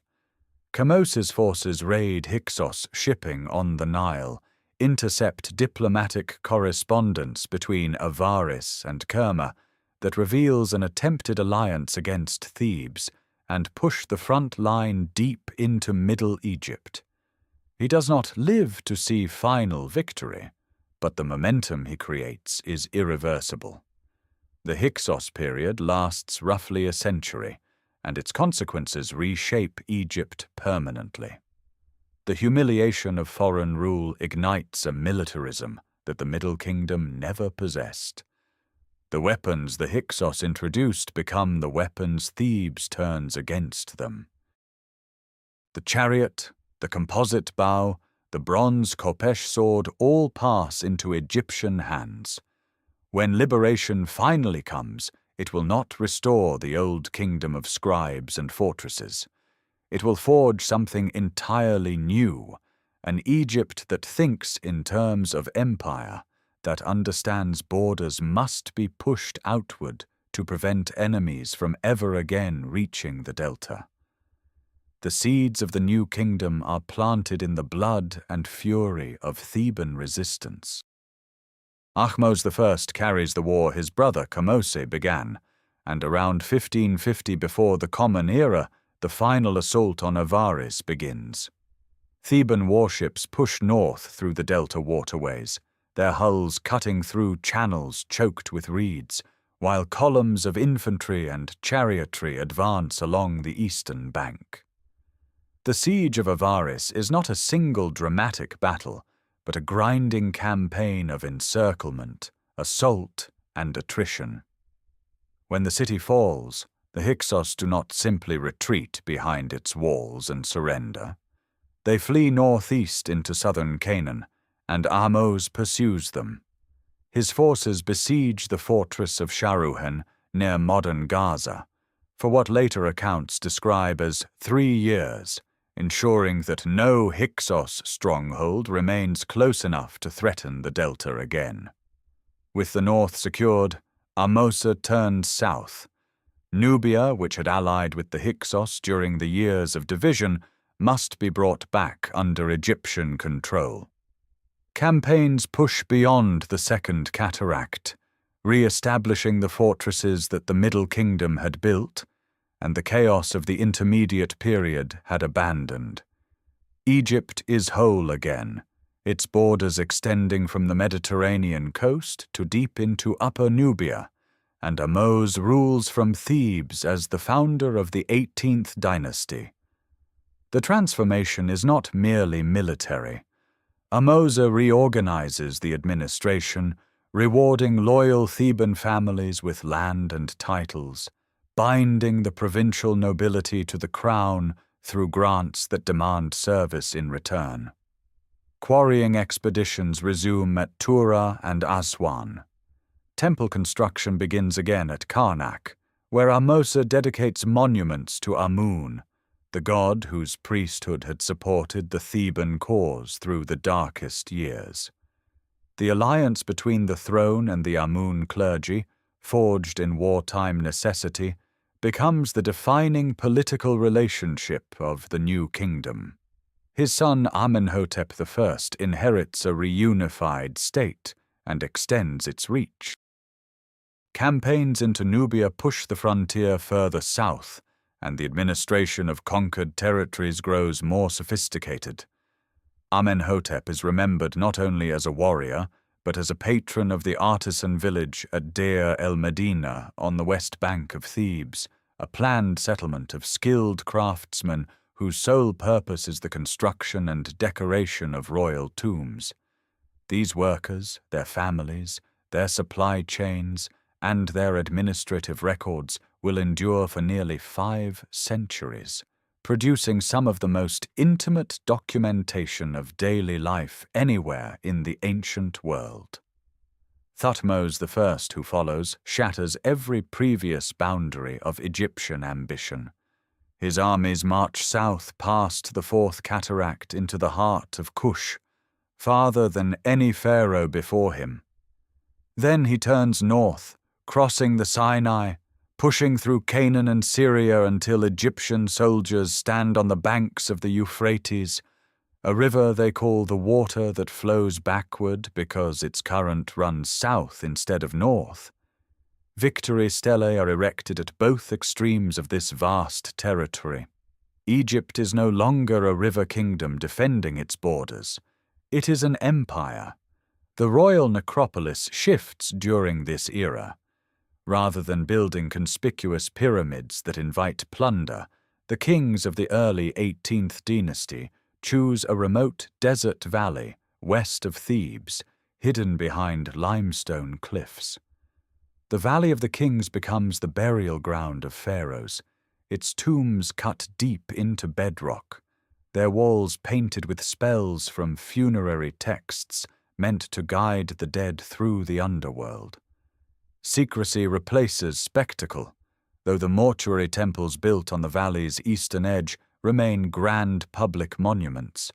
Camoses' forces raid Hyksos shipping on the Nile, intercept diplomatic correspondence between Avaris and Kerma that reveals an attempted alliance against Thebes, and push the front line deep into Middle Egypt. He does not live to see final victory, but the momentum he creates is irreversible. The Hyksos period lasts roughly a century, and its consequences reshape Egypt permanently. The humiliation of foreign rule ignites a militarism that the Middle Kingdom never possessed. The weapons the Hyksos introduced become the weapons Thebes turns against them. The chariot, the composite bow, the bronze Khopesh sword all pass into Egyptian hands. When liberation finally comes, it will not restore the old kingdom of scribes and fortresses. It will forge something entirely new, an Egypt that thinks in terms of empire, that understands borders must be pushed outward to prevent enemies from ever again reaching the delta. The seeds of the new kingdom are planted in the blood and fury of Theban resistance. Thutmose I carries the war his brother Camoses began, and around 1550 before the Common Era, the final assault on Avaris begins. Theban warships push north through the delta waterways, their hulls cutting through channels choked with reeds, while columns of infantry and chariotry advance along the eastern bank. The siege of Avaris is not a single dramatic battle, but a grinding campaign of encirclement, assault, and attrition. When the city falls, the Hyksos do not simply retreat behind its walls and surrender. They flee northeast into southern Canaan, and Thutmose pursues them. His forces besiege the fortress of Sharuhen near modern Gaza, for what later accounts describe as 3 years, ensuring that no Hyksos stronghold remains close enough to threaten the delta again. With the north secured, Thutmose turned south. Nubia, which had allied with the Hyksos during the years of division, must be brought back under Egyptian control. Campaigns push beyond the Second Cataract, re-establishing the fortresses that the Middle Kingdom had built, and the chaos of the intermediate period had abandoned. Egypt is whole again, its borders extending from the Mediterranean coast to deep into Upper Nubia, and Thutmose rules from Thebes as the founder of the 18th dynasty. The transformation is not merely military. Thutmose reorganizes the administration, rewarding loyal Theban families with land and titles, binding the provincial nobility to the crown through grants that demand service in return. Quarrying expeditions resume at Tura and Aswan. Temple construction begins again at Karnak, where Thutmose dedicates monuments to Amun, the god whose priesthood had supported the Theban cause through the darkest years. The alliance between the throne and the Amun clergy, forged in wartime necessity, becomes the defining political relationship of the new kingdom. His son Amenhotep I inherits a reunified state and extends its reach. Campaigns into Nubia push the frontier further south, and the administration of conquered territories grows more sophisticated. Amenhotep is remembered not only as a warrior, but as a patron of the artisan village at Deir el-Medina on the west bank of Thebes, a planned settlement of skilled craftsmen whose sole purpose is the construction and decoration of royal tombs. These workers, their families, their supply chains, and their administrative records will endure for nearly 5 centuries, producing some of the most intimate documentation of daily life anywhere in the ancient world. Thutmose I, who follows, shatters every previous boundary of Egyptian ambition. His armies march south past the Fourth Cataract into the heart of Kush, farther than any pharaoh before him. Then he turns north, crossing the Sinai, pushing through Canaan and Syria until Egyptian soldiers stand on the banks of the Euphrates, a river they call the water that flows backward because its current runs south instead of north. Victory stelae are erected at both extremes of this vast territory. Egypt is no longer a river kingdom defending its borders. It is an empire. The royal necropolis shifts during this era. Rather than building conspicuous pyramids that invite plunder, the kings of the early 18th dynasty choose a remote desert valley west of Thebes, hidden behind limestone cliffs. The Valley of the Kings becomes the burial ground of pharaohs, its tombs cut deep into bedrock, their walls painted with spells from funerary texts meant to guide the dead through the underworld. Secrecy replaces spectacle, though the mortuary temples built on the valley's eastern edge remain grand public monuments.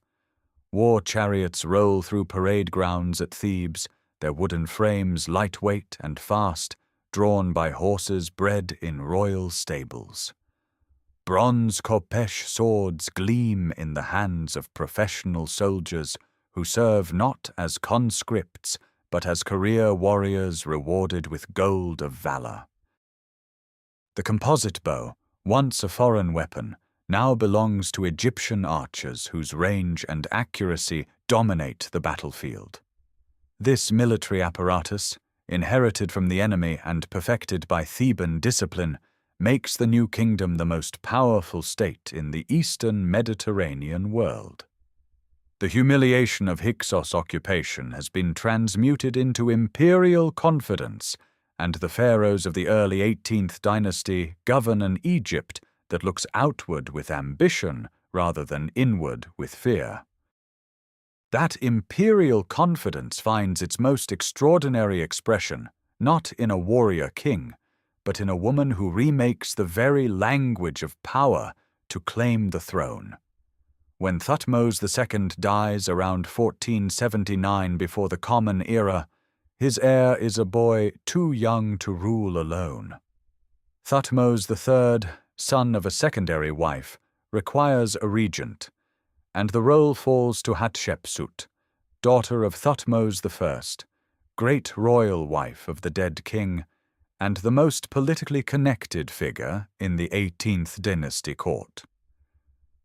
War chariots roll through parade grounds at Thebes, their wooden frames lightweight and fast, drawn by horses bred in royal stables. Bronze Khopesh swords gleam in the hands of professional soldiers who serve not as conscripts but as career warriors rewarded with gold of valor. The composite bow, once a foreign weapon, now belongs to Egyptian archers whose range and accuracy dominate the battlefield. This military apparatus, inherited from the enemy and perfected by Theban discipline, makes the new kingdom the most powerful state in the eastern Mediterranean world. The humiliation of Hyksos occupation has been transmuted into imperial confidence, and the pharaohs of the early 18th dynasty govern an Egypt that looks outward with ambition rather than inward with fear. That imperial confidence finds its most extraordinary expression not in a warrior king, but in a woman who remakes the very language of power to claim the throne. When Thutmose II dies around 1479 before the Common Era, his heir is a boy too young to rule alone. Thutmose III, son of a secondary wife, requires a regent, and the role falls to Hatshepsut, daughter of Thutmose I, great royal wife of the dead king, and the most politically connected figure in the 18th dynasty court.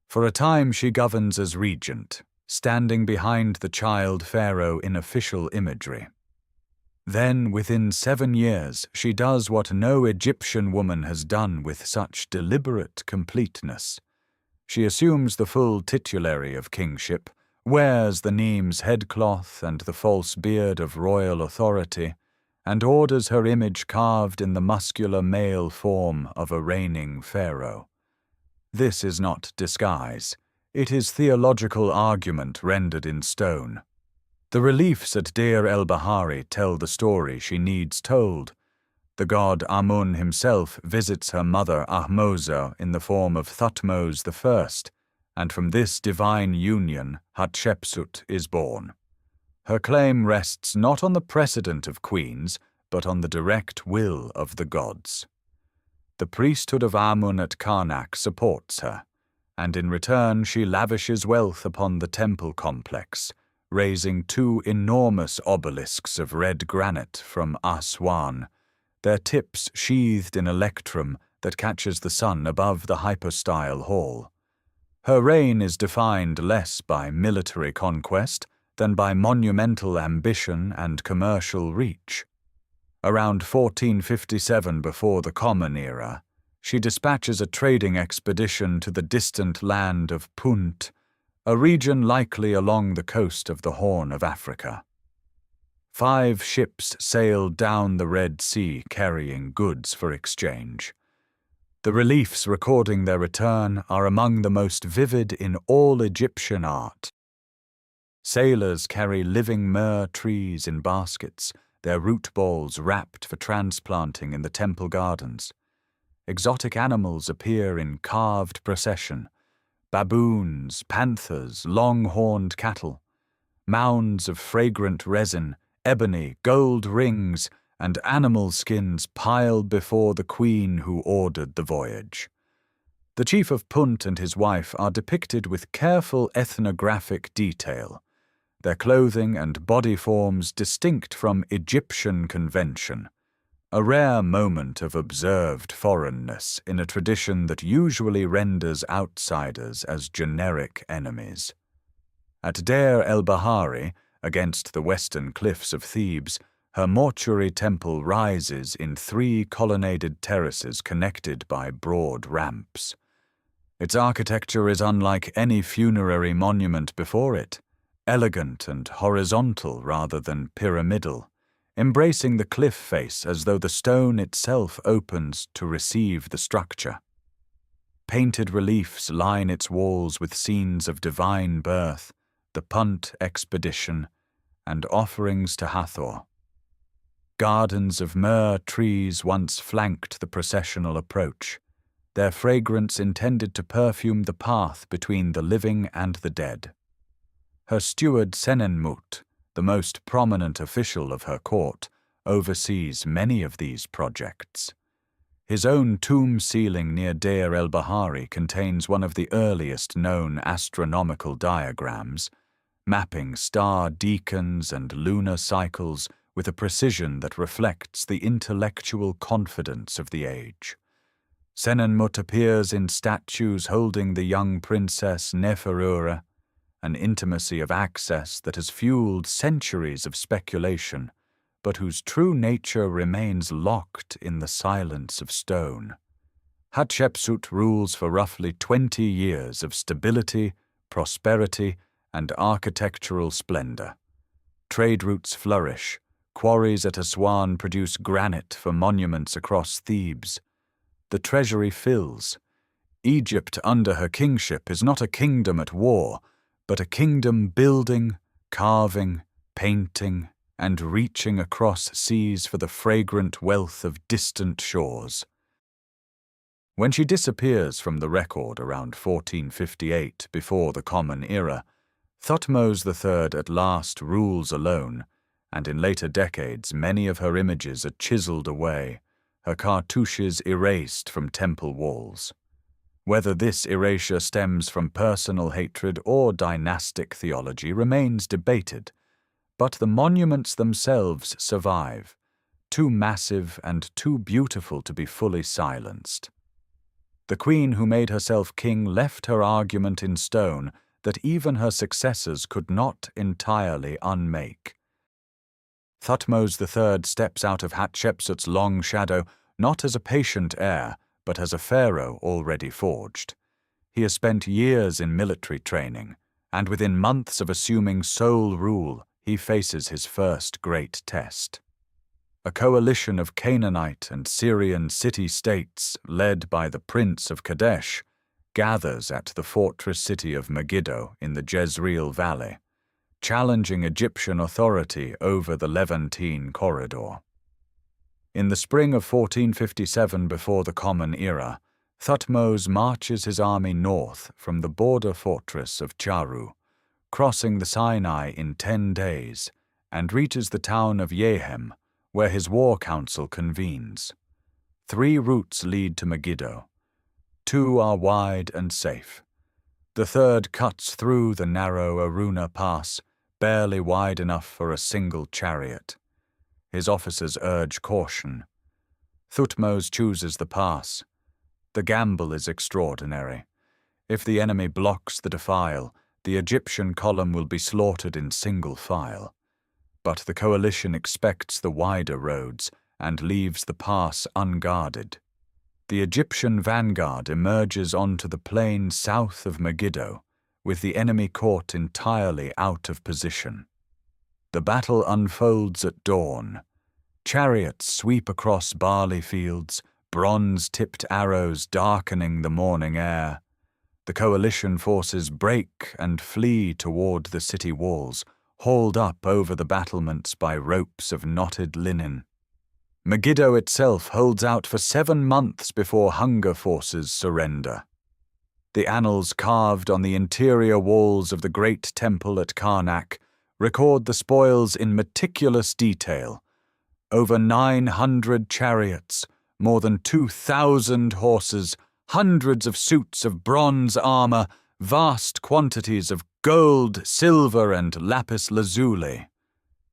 For a time she governs as regent, standing behind the child pharaoh in official imagery. Then, within 7 years, she does what no Egyptian woman has done with such deliberate completeness. She assumes the full titulary of kingship, wears the Nemes headcloth and the false beard of royal authority, and orders her image carved in the muscular male form of a reigning pharaoh. This is not disguise. It is theological argument rendered in stone. The reliefs at Deir el-Bahari tell the story she needs told. The god Amun himself visits her mother Ahmosa in the form of Thutmose I, and from this divine union Hatshepsut is born. Her claim rests not on the precedent of queens, but on the direct will of the gods. The priesthood of Amun at Karnak supports her, and in return she lavishes wealth upon the temple complex, raising 2 enormous obelisks of red granite from Aswan, their tips sheathed in electrum that catches the sun above the hypostyle hall. Her reign is defined less by military conquest than by monumental ambition and commercial reach. Around 1457 before the Common Era, she dispatches a trading expedition to the distant land of Punt, a region likely along the coast of the Horn of Africa. 5 ships sailed down the Red Sea carrying goods for exchange. The reliefs recording their return are among the most vivid in all Egyptian art. Sailors carry living myrrh trees in baskets, their root balls wrapped for transplanting in the temple gardens. Exotic animals appear in carved procession: baboons, panthers, long-horned cattle. Mounds of fragrant resin, ebony, gold rings, and animal skins pile before the queen who ordered the voyage. The chief of Punt and his wife are depicted with careful ethnographic detail, their clothing and body forms distinct from Egyptian convention, a rare moment of observed foreignness in a tradition that usually renders outsiders as generic enemies. At Deir el-Bahari, against the western cliffs of Thebes, her mortuary temple rises in 3 colonnaded terraces connected by broad ramps. Its architecture is unlike any funerary monument before it, elegant and horizontal rather than pyramidal, embracing the cliff face as though the stone itself opens to receive the structure. Painted reliefs line its walls with scenes of divine birth, the Punt expedition, and offerings to Hathor. Gardens of myrrh trees once flanked the processional approach, their fragrance intended to perfume the path between the living and the dead. Her steward Senenmut, the most prominent official of her court, oversees many of these projects. His own tomb ceiling near Deir el-Bahari contains one of the earliest known astronomical diagrams, mapping star decans and lunar cycles with a precision that reflects the intellectual confidence of the age. Senenmut appears in statues holding the young princess Neferure, an intimacy of access that has fueled centuries of speculation, but whose true nature remains locked in the silence of stone. Hatshepsut rules for roughly 20 years of stability, prosperity, and architectural splendor. Trade routes flourish, quarries at Aswan produce granite for monuments across Thebes. The treasury fills. Egypt under her kingship is not a kingdom at war, but a kingdom building, carving, painting, and reaching across seas for the fragrant wealth of distant shores. When she disappears from the record around 1458 before the Common Era, Thutmose III at last rules alone, and in later decades many of her images are chiseled away, her cartouches erased from temple walls. Whether this erasure stems from personal hatred or dynastic theology remains debated, but the monuments themselves survive, too massive and too beautiful to be fully silenced. The queen who made herself king left her argument in stone that even her successors could not entirely unmake. Thutmose III steps out of Hatshepsut's long shadow not as a patient heir, but as a pharaoh already forged. He has spent years in military training, and within months of assuming sole rule, he faces his first great test. A coalition of Canaanite and Syrian city-states, led by the Prince of Kadesh, gathers at the fortress city of Megiddo in the Jezreel Valley, challenging Egyptian authority over the Levantine corridor. In the spring of 1457 before the Common Era, Thutmose marches his army north from the border fortress of Charu, crossing the Sinai in 10 days, and reaches the town of Yehem, where his war council convenes. 3 routes lead to Megiddo. 2 are wide and safe. The third cuts through the narrow Aruna Pass, barely wide enough for a single chariot. His officers urge caution. Thutmose chooses the pass. The gamble is extraordinary. If the enemy blocks the defile, the Egyptian column will be slaughtered in single file. But the coalition expects the wider roads and leaves the pass unguarded. The Egyptian vanguard emerges onto the plain south of Megiddo, with the enemy caught entirely out of position. The battle unfolds at dawn. Chariots sweep across barley fields, bronze-tipped arrows darkening the morning air. The coalition forces break and flee toward the city walls, hauled up over the battlements by ropes of knotted linen. Megiddo itself holds out for 7 months before hunger forces surrender. The annals carved on the interior walls of the great temple at Karnak record the spoils in meticulous detail. over 900 chariots, more than 2,000 horses, hundreds of suits of bronze armor, vast quantities of gold, silver, and lapis lazuli.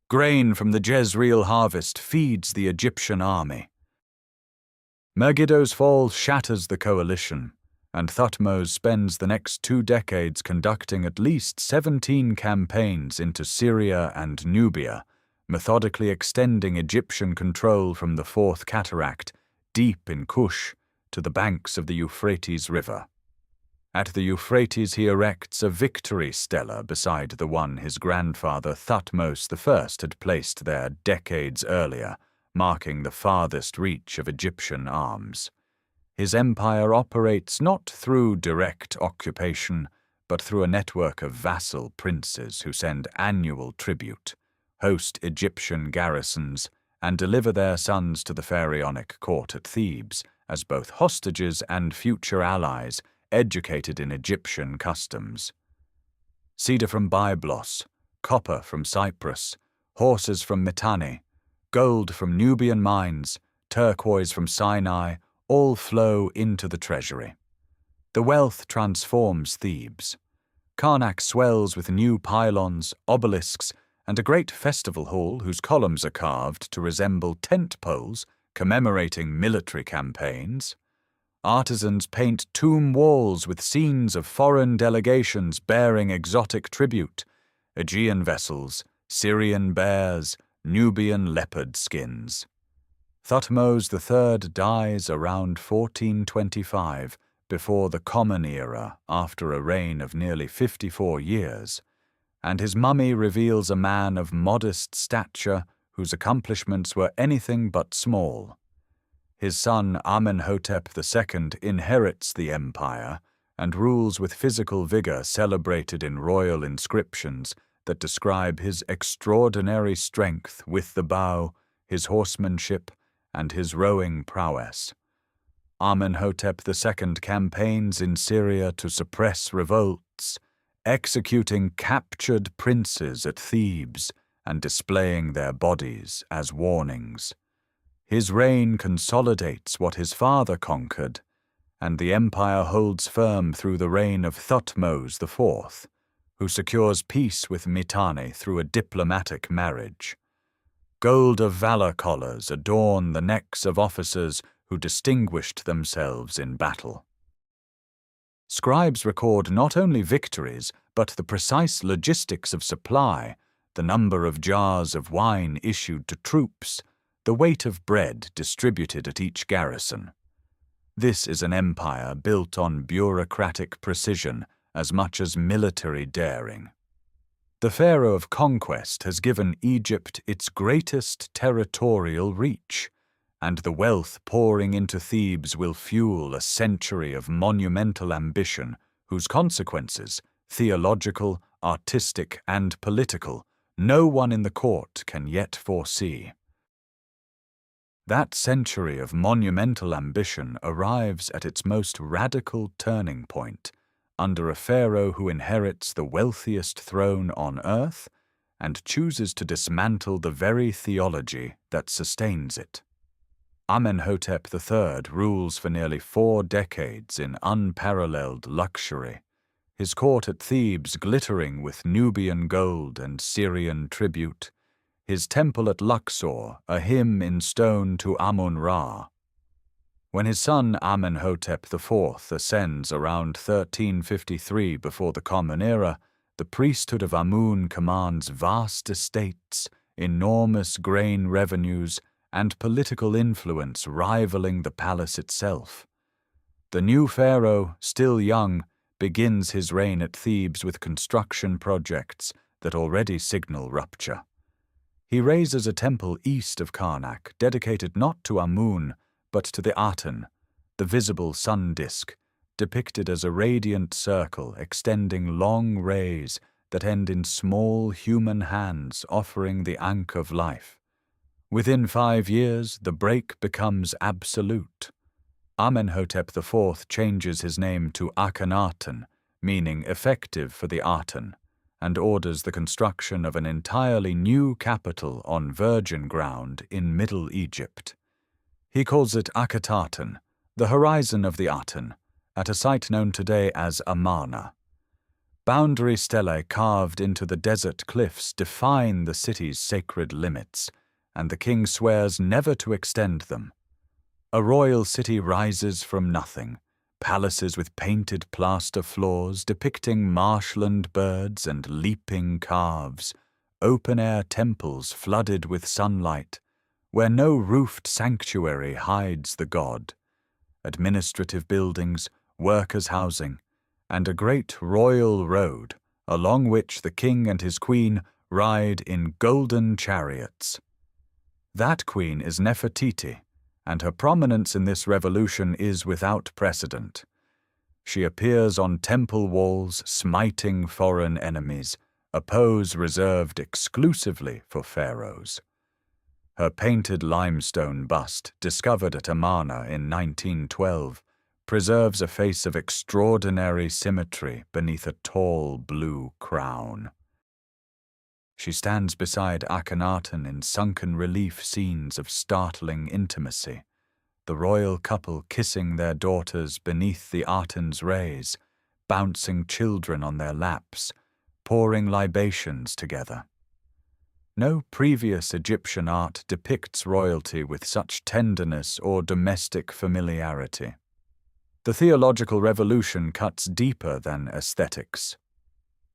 Grain from the Jezreel harvest feeds the Egyptian army. Megiddo's fall shatters the coalition, and Thutmose spends the next 2 decades conducting at least 17 campaigns into Syria and Nubia, methodically extending Egyptian control from the Fourth Cataract, deep in Kush, to the banks of the Euphrates River. At the Euphrates he erects a victory stela beside the one his grandfather Thutmose I had placed there decades earlier, marking the farthest reach of Egyptian arms. His empire operates not through direct occupation, but through a network of vassal princes who send annual tribute, host Egyptian garrisons, and deliver their sons to the pharaonic court at Thebes as both hostages and future allies educated in Egyptian customs. Cedar from Byblos, copper from Cyprus, horses from Mitanni, gold from Nubian mines, turquoise from Sinai, all flow into the treasury. The wealth transforms Thebes. Karnak swells with new pylons, obelisks, and a great festival hall whose columns are carved to resemble tent poles commemorating military campaigns. Artisans paint tomb walls with scenes of foreign delegations bearing exotic tribute, Aegean vessels, Syrian bears, Nubian leopard skins. Thutmose III dies around 1425, before the Common Era, after a reign of nearly 54 years, and his mummy reveals a man of modest stature whose accomplishments were anything but small. His son Amenhotep II inherits the empire and rules with physical vigor celebrated in royal inscriptions that describe his extraordinary strength with the bow, his horsemanship, and his rowing prowess. Amenhotep II campaigns in Syria to suppress revolts, executing captured princes at Thebes and displaying their bodies as warnings. His reign consolidates what his father conquered, and the empire holds firm through the reign of Thutmose IV, who secures peace with Mitanni through a diplomatic marriage. Gold of valor collars adorn the necks of officers who distinguished themselves in battle. Scribes record not only victories, but the precise logistics of supply, the number of jars of wine issued to troops, the weight of bread distributed at each garrison. This is an empire built on bureaucratic precision as much as military daring. The Pharaoh of conquest has given Egypt its greatest territorial reach, and the wealth pouring into Thebes will fuel a century of monumental ambition whose consequences, theological, artistic, and political, no one in the court can yet foresee. That century of monumental ambition arrives at its most radical turning point under a pharaoh who inherits the wealthiest throne on earth and chooses to dismantle the very theology that sustains it. Amenhotep III rules for nearly 4 decades in unparalleled luxury, his court at Thebes glittering with Nubian gold and Syrian tribute, his temple at Luxor a hymn in stone to Amun-Ra. When his son Amenhotep IV ascends around 1353 before the Common Era, the priesthood of Amun commands vast estates, enormous grain revenues, and political influence rivaling the palace itself. The new pharaoh, still young, begins his reign at Thebes with construction projects that already signal rupture. He raises a temple east of Karnak dedicated not to Amun, but to the Aten, the visible sun disk, depicted as a radiant circle extending long rays that end in small human hands offering the Ankh of life. Within 5 years, the break becomes absolute. Amenhotep IV changes his name to Akhenaten, meaning effective for the Aten, and orders the construction of an entirely new capital on virgin ground in Middle Egypt. He calls it Akhetaten, the horizon of the Aten, at a site known today as Amarna. Boundary stelae carved into the desert cliffs define the city's sacred limits, and the king swears never to extend them. A royal city rises from nothing, palaces with painted plaster floors depicting marshland birds and leaping calves, open-air temples flooded with sunlight, where no roofed sanctuary hides the god, administrative buildings, workers' housing, and a great royal road along which the king and his queen ride in golden chariots. That queen is Nefertiti, and her prominence in this revolution is without precedent. She appears on temple walls smiting foreign enemies, a pose reserved exclusively for pharaohs. Her painted limestone bust, discovered at Amarna in 1912, preserves a face of extraordinary symmetry beneath a tall blue crown. She stands beside Akhenaten in sunken relief scenes of startling intimacy, the royal couple kissing their daughters beneath the Aten's rays, bouncing children on their laps, pouring libations together. No previous Egyptian art depicts royalty with such tenderness or domestic familiarity. The theological revolution cuts deeper than aesthetics.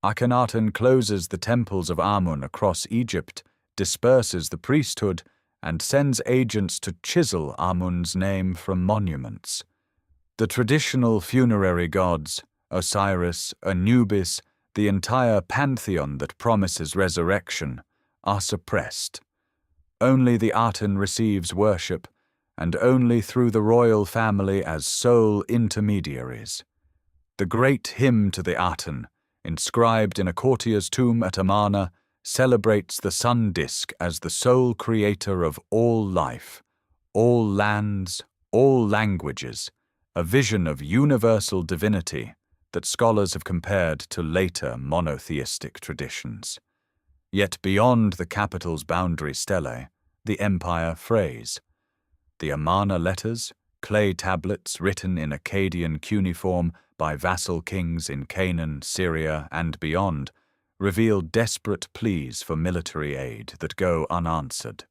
Akhenaten closes the temples of Amun across Egypt, disperses the priesthood, and sends agents to chisel Amun's name from monuments. The traditional funerary gods, Osiris, Anubis, the entire pantheon that promises resurrection, are suppressed. Only the Aten receives worship, and only through the royal family as sole intermediaries. The great hymn to the Aten, inscribed in a courtier's tomb at Amarna, celebrates the sun disk as the sole creator of all life, all lands, all languages, a vision of universal divinity that scholars have compared to later monotheistic traditions. Yet beyond the capital's boundary stelae, the empire frays. The Amarna letters, clay tablets written in Akkadian cuneiform by vassal kings in Canaan, Syria, and beyond, reveal desperate pleas for military aid that go unanswered.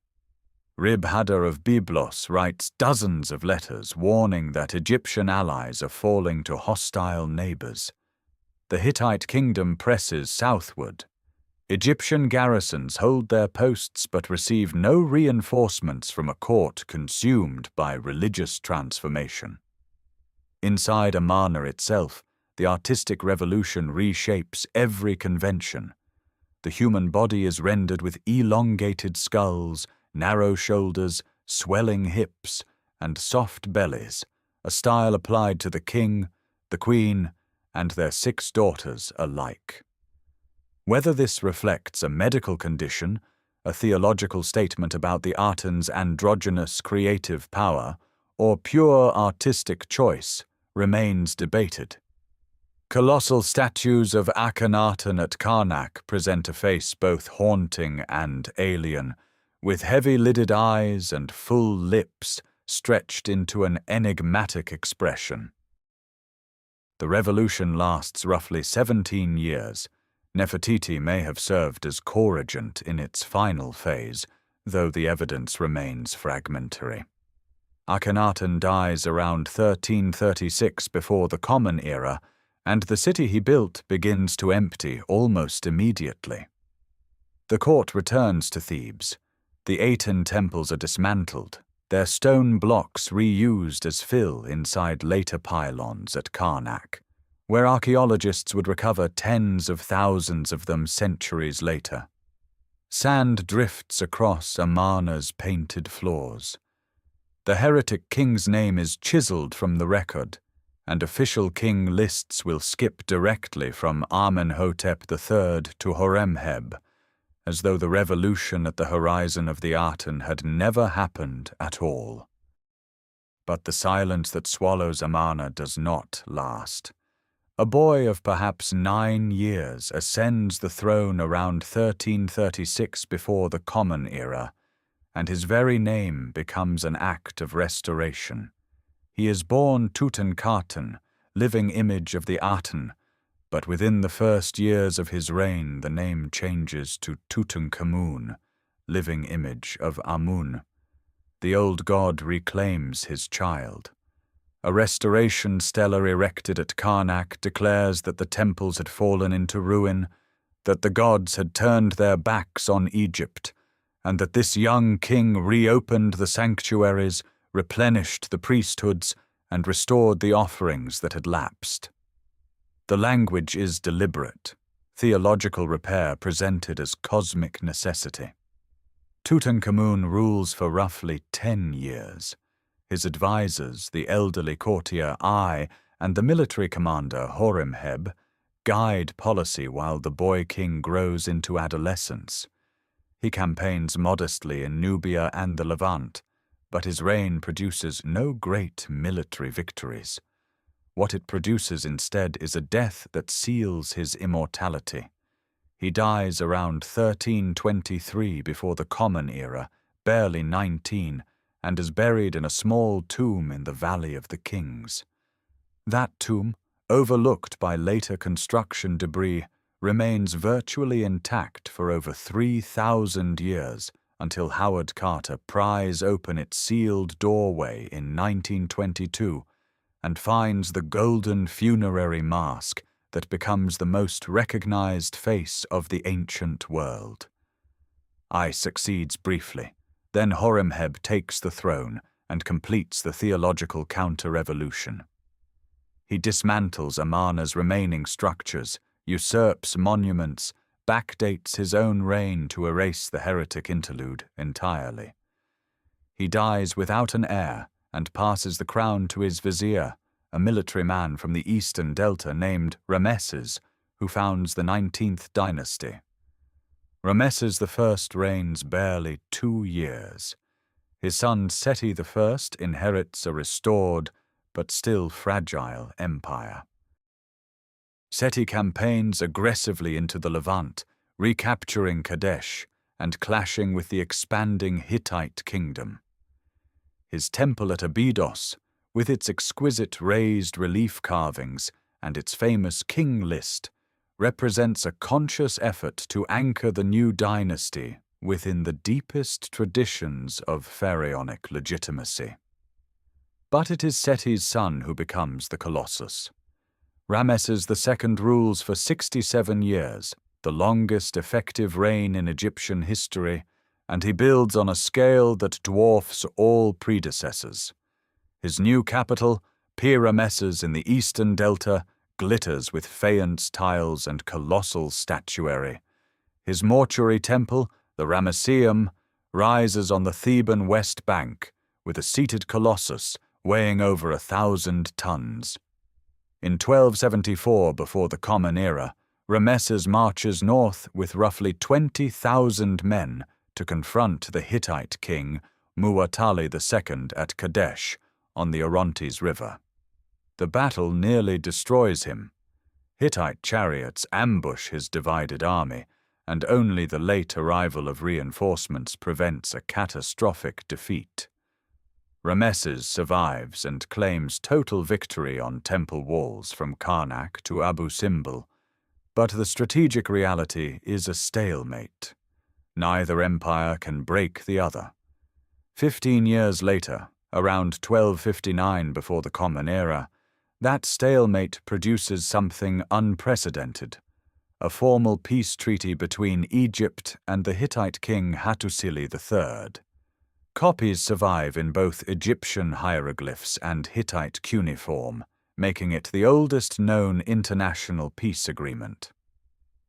Rib-Hadar of Byblos writes dozens of letters warning that Egyptian allies are falling to hostile neighbors. The Hittite kingdom presses southward. Egyptian garrisons hold their posts but receive no reinforcements from a court consumed by religious transformation. Inside Amarna itself, the artistic revolution reshapes every convention. The human body is rendered with elongated skulls, narrow shoulders, swelling hips, and soft bellies, a style applied to the king, the queen, and their 6 daughters alike. Whether this reflects a medical condition, a theological statement about the Aten's androgynous creative power, or pure artistic choice, remains debated. Colossal statues of Akhenaten at Karnak present a face both haunting and alien, with heavy-lidded eyes and full lips stretched into an enigmatic expression. The revolution lasts roughly 17 years. Nefertiti may have served as co-regent in its final phase, though the evidence remains fragmentary. Akhenaten dies around 1336 before the Common Era, and the city he built begins to empty almost immediately. The court returns to Thebes. The Aten temples are dismantled, their stone blocks reused as fill inside later pylons at Karnak, where archaeologists would recover tens of thousands of them centuries later. Sand drifts across Amarna's painted floors. The heretic king's name is chiseled from the record, and official king lists will skip directly from Amenhotep III to Horemheb, as though the revolution at the horizon of the Aten had never happened at all. But the silence that swallows Amarna does not last. A boy of perhaps 9 years ascends the throne around 1336 before the Common Era, and his very name becomes an act of restoration. He is born Tutankhaten, living image of the Aten, but within the first years of his reign the name changes to Tutankhamun, living image of Amun. The old god reclaims his child. A restoration stela erected at Karnak declares that the temples had fallen into ruin, that the gods had turned their backs on Egypt, and that this young king reopened the sanctuaries, replenished the priesthoods, and restored the offerings that had lapsed. The language is deliberate, theological repair presented as cosmic necessity. Tutankhamun rules for roughly 10 years. His advisors, the elderly courtier Ai and the military commander Horemheb, guide policy while the boy king grows into adolescence. He campaigns modestly in Nubia and the Levant, but his reign produces no great military victories. What it produces instead is a death that seals his immortality. He dies around 1323 before the Common Era, barely 19, and is buried in a small tomb in the Valley of the Kings. That tomb, overlooked by later construction debris, remains virtually intact for over 3,000 years until Howard Carter pries open its sealed doorway in 1922 and finds the golden funerary mask that becomes the most recognized face of the ancient world. Ai succeeds briefly. Then Horemheb takes the throne and completes the theological counter-revolution. He dismantles Amarna's remaining structures, usurps monuments, backdates his own reign to erase the heretic interlude entirely. He dies without an heir and passes the crown to his vizier, a military man from the eastern delta named Ramesses, who founds the 19th dynasty. Ramesses I reigns barely 2 years. His son Seti I inherits a restored, but still fragile empire. Seti campaigns aggressively into the Levant, recapturing Kadesh and clashing with the expanding Hittite kingdom. His temple at Abydos, with its exquisite raised relief carvings and its famous king list, represents a conscious effort to anchor the new dynasty within the deepest traditions of pharaonic legitimacy. But it is Seti's son who becomes the Colossus. Ramesses II rules for 67 years, the longest effective reign in Egyptian history, and he builds on a scale that dwarfs all predecessors. His new capital, Ramesses in the eastern delta, glitters with faience tiles and colossal statuary. His mortuary temple, the Ramesseum, rises on the Theban west bank, with a seated colossus weighing over 1,000 tons. In 1274, before the Common Era, Ramesses marches north with roughly 20,000 men to confront the Hittite king Muwatalli II at Kadesh on the Orontes River. The battle nearly destroys him. Hittite chariots ambush his divided army, and only the late arrival of reinforcements prevents a catastrophic defeat. Ramesses survives and claims total victory on temple walls from Karnak to Abu Simbel, but the strategic reality is a stalemate. Neither empire can break the other. 15 years later, around 1259 before the Common Era, that stalemate produces something unprecedented, a formal peace treaty between Egypt and the Hittite king Hattusili III. Copies survive in both Egyptian hieroglyphs and Hittite cuneiform, making it the oldest known international peace agreement.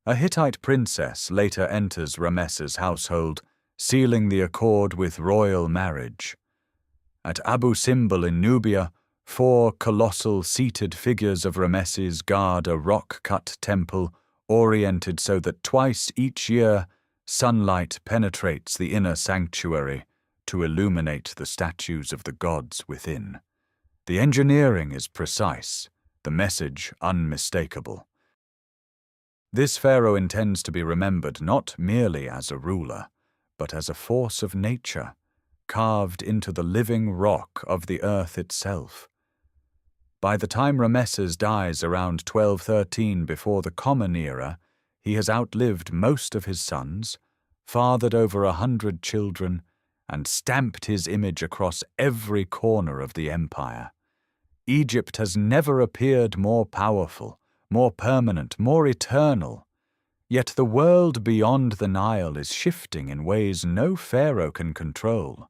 A Hittite princess later enters Ramesses' household, sealing the accord with royal marriage. At Abu Simbel in Nubia, 4 colossal seated figures of Ramesses guard a rock-cut temple oriented so that twice each year sunlight penetrates the inner sanctuary to illuminate the statues of the gods within. The engineering is precise, the message unmistakable. This pharaoh intends to be remembered not merely as a ruler, but as a force of nature, carved into the living rock of the earth itself. By the time Ramesses dies around 1213 before the Common Era, he has outlived most of his sons, fathered over 100 children, and stamped his image across every corner of the empire. Egypt has never appeared more powerful, more permanent, more eternal. Yet the world beyond the Nile is shifting in ways no pharaoh can control.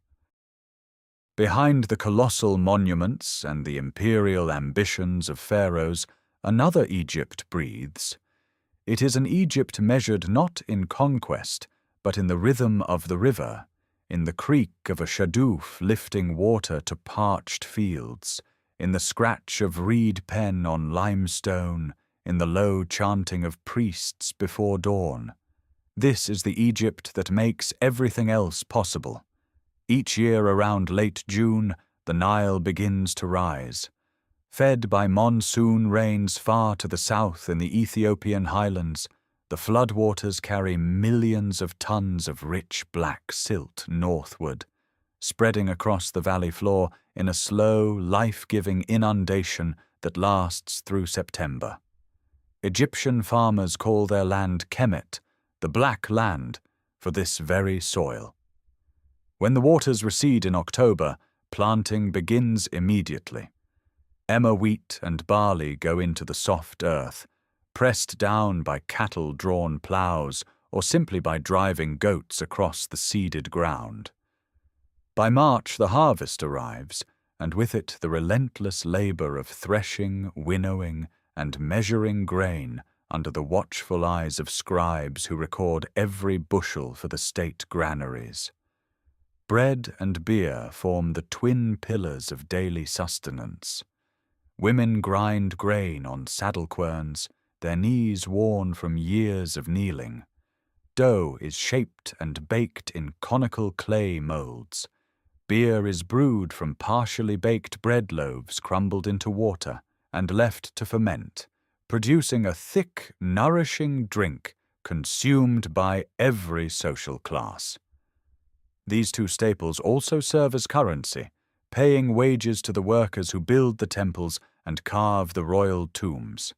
Behind the colossal monuments and the imperial ambitions of pharaohs, another Egypt breathes. It is an Egypt measured not in conquest, but in the rhythm of the river, in the creak of a shadoof lifting water to parched fields, in the scratch of reed pen on limestone, in the low chanting of priests before dawn. This is the Egypt that makes everything else possible. Each year around late June, the Nile begins to rise. Fed by monsoon rains far to the south in the Ethiopian highlands, the floodwaters carry millions of tons of rich black silt northward, spreading across the valley floor in a slow, life-giving inundation that lasts through September. Egyptian farmers call their land Kemet, the Black Land, for this very soil. When the waters recede in October, planting begins immediately. Emmer wheat and barley go into the soft earth, pressed down by cattle-drawn ploughs or simply by driving goats across the seeded ground. By March the harvest arrives, and with it the relentless labor of threshing, winnowing, and measuring grain under the watchful eyes of scribes who record every bushel for the state granaries. Bread and beer form the twin pillars of daily sustenance. Women grind grain on saddle querns, their knees worn from years of kneeling. Dough is shaped and baked in conical clay molds. Beer is brewed from partially baked bread loaves crumbled into water and left to ferment, producing a thick, nourishing drink consumed by every social class. These two staples also serve as currency, paying wages to the workers who build the temples and carve the royal tombs.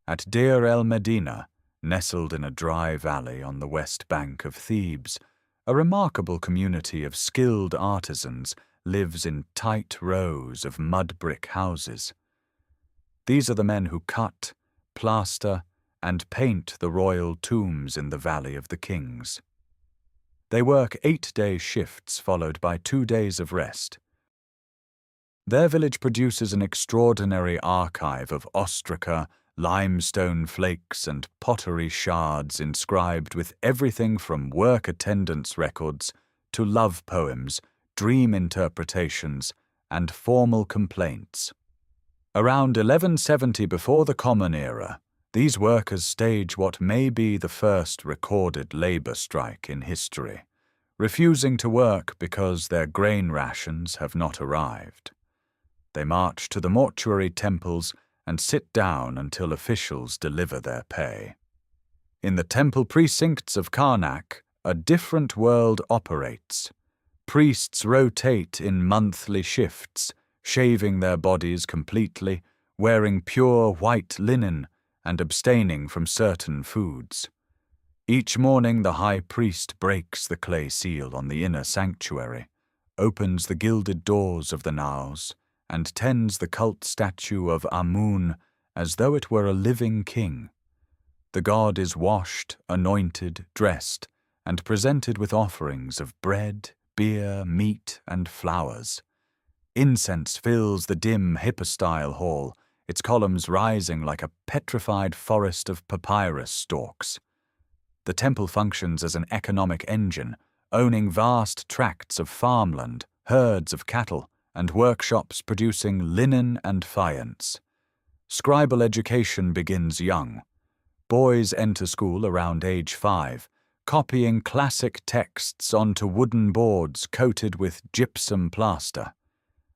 At Deir el-Medina, nestled in a dry valley on the west bank of Thebes, a remarkable community of skilled artisans lives in tight rows of mud brick houses. These are the men who cut, plaster, and paint the royal tombs in the Valley of the Kings. They work 8-day shifts followed by 2 days of rest. Their village produces an extraordinary archive of ostraca, limestone flakes, and pottery shards inscribed with everything from work attendance records to love poems, dream interpretations, and formal complaints. Around 1170 before the Common Era, these workers stage what may be the first recorded labor strike in history, refusing to work because their grain rations have not arrived. They march to the mortuary temples and sit down until officials deliver their pay. In the temple precincts of Karnak, a different world operates. Priests rotate in monthly shifts, shaving their bodies completely, wearing pure white linen, and abstaining from certain foods. Each morning the high priest breaks the clay seal on the inner sanctuary, opens the gilded doors of the naos, and tends the cult statue of Amun as though it were a living king. The god is washed, anointed, dressed, and presented with offerings of bread, beer, meat, and flowers. Incense fills the dim hypostyle hall, its columns rising like a petrified forest of papyrus stalks. The temple functions as an economic engine, owning vast tracts of farmland, herds of cattle, and workshops producing linen and faience. Scribal education begins young. Boys enter school around age 5, copying classic texts onto wooden boards coated with gypsum plaster.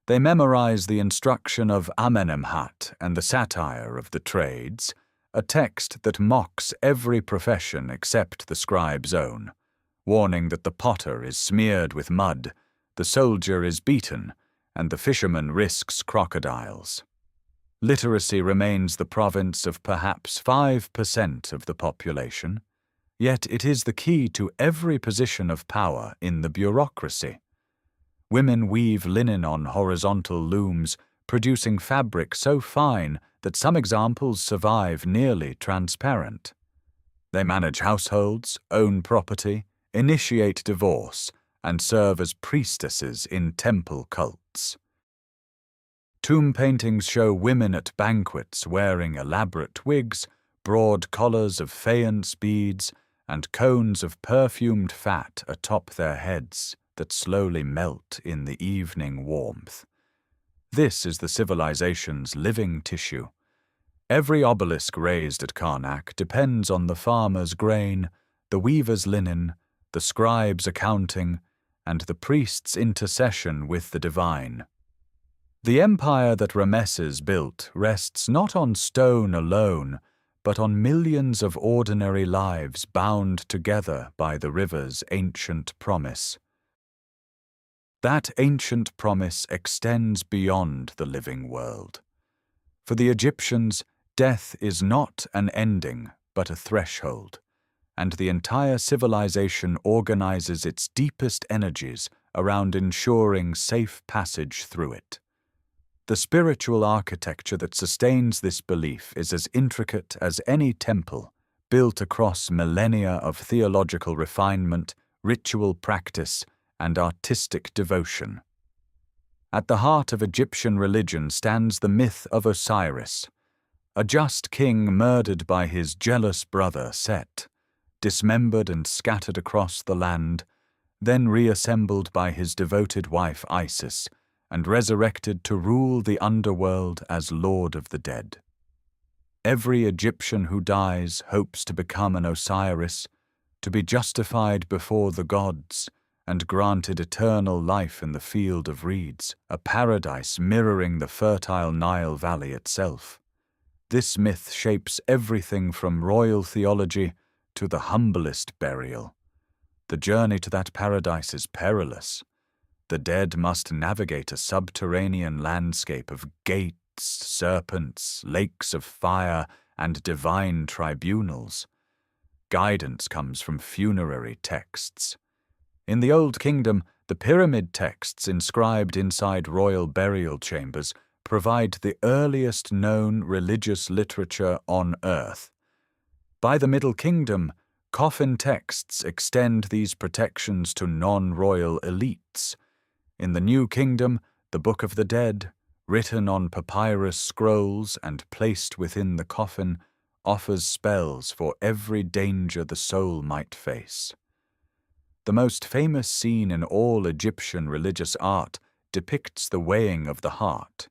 They memorize the instruction of Amenemhat and the satire of the trades, a text that mocks every profession except the scribe's own, warning that the potter is smeared with mud, the soldier is beaten, and the fisherman risks crocodiles. Literacy remains the province of perhaps 5% of the population, yet it is the key to every position of power in the bureaucracy. Women weave linen on horizontal looms, producing fabric so fine that some examples survive nearly transparent. They manage households, own property, initiate divorce, and serve as priestesses in temple cults. Tomb paintings show women at banquets wearing elaborate wigs, broad collars of faience beads, and cones of perfumed fat atop their heads that slowly melt in the evening warmth. This is the civilization's living tissue. Every obelisk raised at Karnak depends on the farmer's grain, the weaver's linen, the scribe's accounting, and the priest's intercession with the divine. The empire that Ramesses built rests not on stone alone, but on millions of ordinary lives bound together by the river's ancient promise. That ancient promise extends beyond the living world. For the Egyptians, death is not an ending, but a threshold, and the entire civilization organizes its deepest energies around ensuring safe passage through it. The spiritual architecture that sustains this belief is as intricate as any temple, built across millennia of theological refinement, ritual practice, and artistic devotion. At the heart of Egyptian religion stands the myth of Osiris, a just king murdered by his jealous brother Set, dismembered and scattered across the land, then reassembled by his devoted wife Isis, and resurrected to rule the underworld as Lord of the Dead. Every Egyptian who dies hopes to become an Osiris, to be justified before the gods, and granted eternal life in the field of reeds, a paradise mirroring the fertile Nile Valley itself. This myth shapes everything from royal theology to the humblest burial. The journey to that paradise is perilous. The dead must navigate a subterranean landscape of gates, serpents, lakes of fire, and divine tribunals. Guidance comes from funerary texts. In the Old Kingdom, the pyramid texts inscribed inside royal burial chambers provide the earliest known religious literature on earth. By the Middle Kingdom, coffin texts extend these protections to non-royal elites. In the New Kingdom, the Book of the Dead, written on papyrus scrolls and placed within the coffin, offers spells for every danger the soul might face. The most famous scene in all Egyptian religious art depicts the weighing of the heart.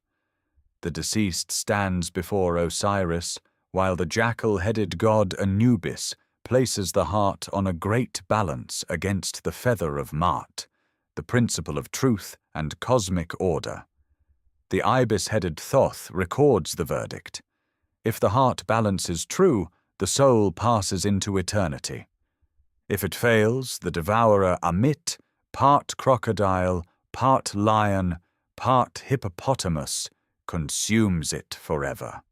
The deceased stands before Osiris, while the jackal-headed god Anubis places the heart on a great balance against the feather of Maat, the principle of truth and cosmic order. The ibis-headed Thoth records the verdict. If the heart balance is true, the soul passes into eternity. If it fails, the devourer Amit, part crocodile, part lion, part hippopotamus, consumes it forever.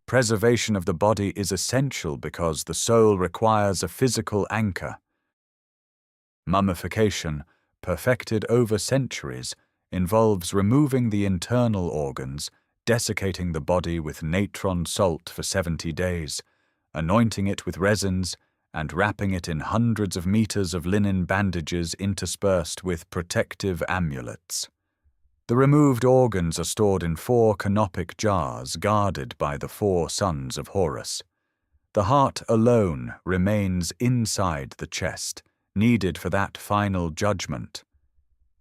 Preservation of the body is essential because the soul requires a physical anchor. Mummification, perfected over centuries, involves removing the internal organs, desiccating the body with natron salt for 70 days, anointing it with resins, and wrapping it in hundreds of meters of linen bandages interspersed with protective amulets. The removed organs are stored in 4 canopic jars guarded by the 4 sons of Horus. The heart alone remains inside the chest, needed for that final judgment.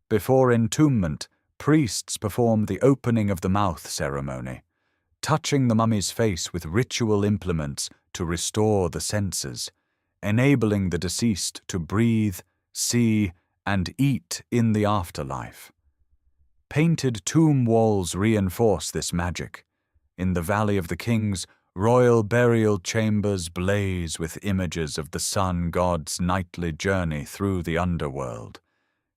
Before entombment, priests perform the opening of the mouth ceremony, touching the mummy's face with ritual implements to restore the senses, enabling the deceased to breathe, see, and eat in the afterlife. Painted tomb walls reinforce this magic. In the Valley of the Kings, royal burial chambers blaze with images of the sun god's nightly journey through the underworld,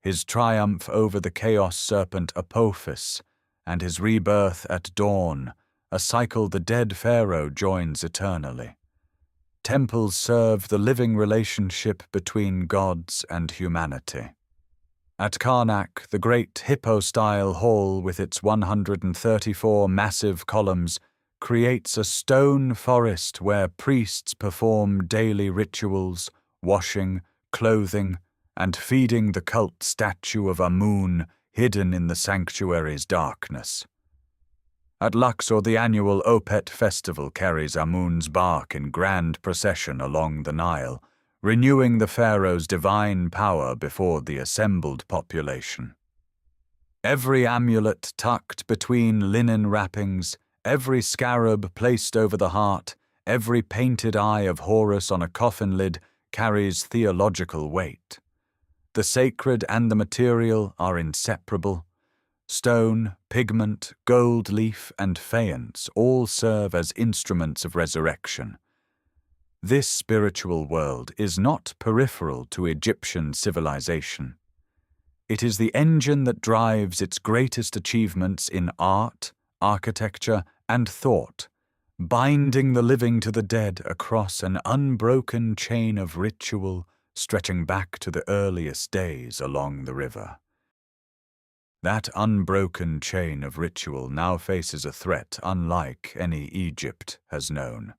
his triumph over the chaos serpent Apophis, and his rebirth at dawn, a cycle the dead pharaoh joins eternally. Temples serve the living relationship between gods and humanity. At Karnak, the great hippo-style hall with its 134 massive columns creates a stone forest where priests perform daily rituals, washing, clothing, and feeding the cult statue of Amun hidden in the sanctuary's darkness. At Luxor, the annual Opet festival carries Amun's bark in grand procession along the Nile, renewing the pharaoh's divine power before the assembled population. Every amulet tucked between linen wrappings, every scarab placed over the heart, every painted eye of Horus on a coffin lid carries theological weight. The sacred and the material are inseparable. Stone, pigment, gold leaf, and faience all serve as instruments of resurrection. This spiritual world is not peripheral to Egyptian civilization. It is the engine that drives its greatest achievements in art, architecture, and thought, binding the living to the dead across an unbroken chain of ritual stretching back to the earliest days along the river. That unbroken chain of ritual now faces a threat unlike any Egypt has known.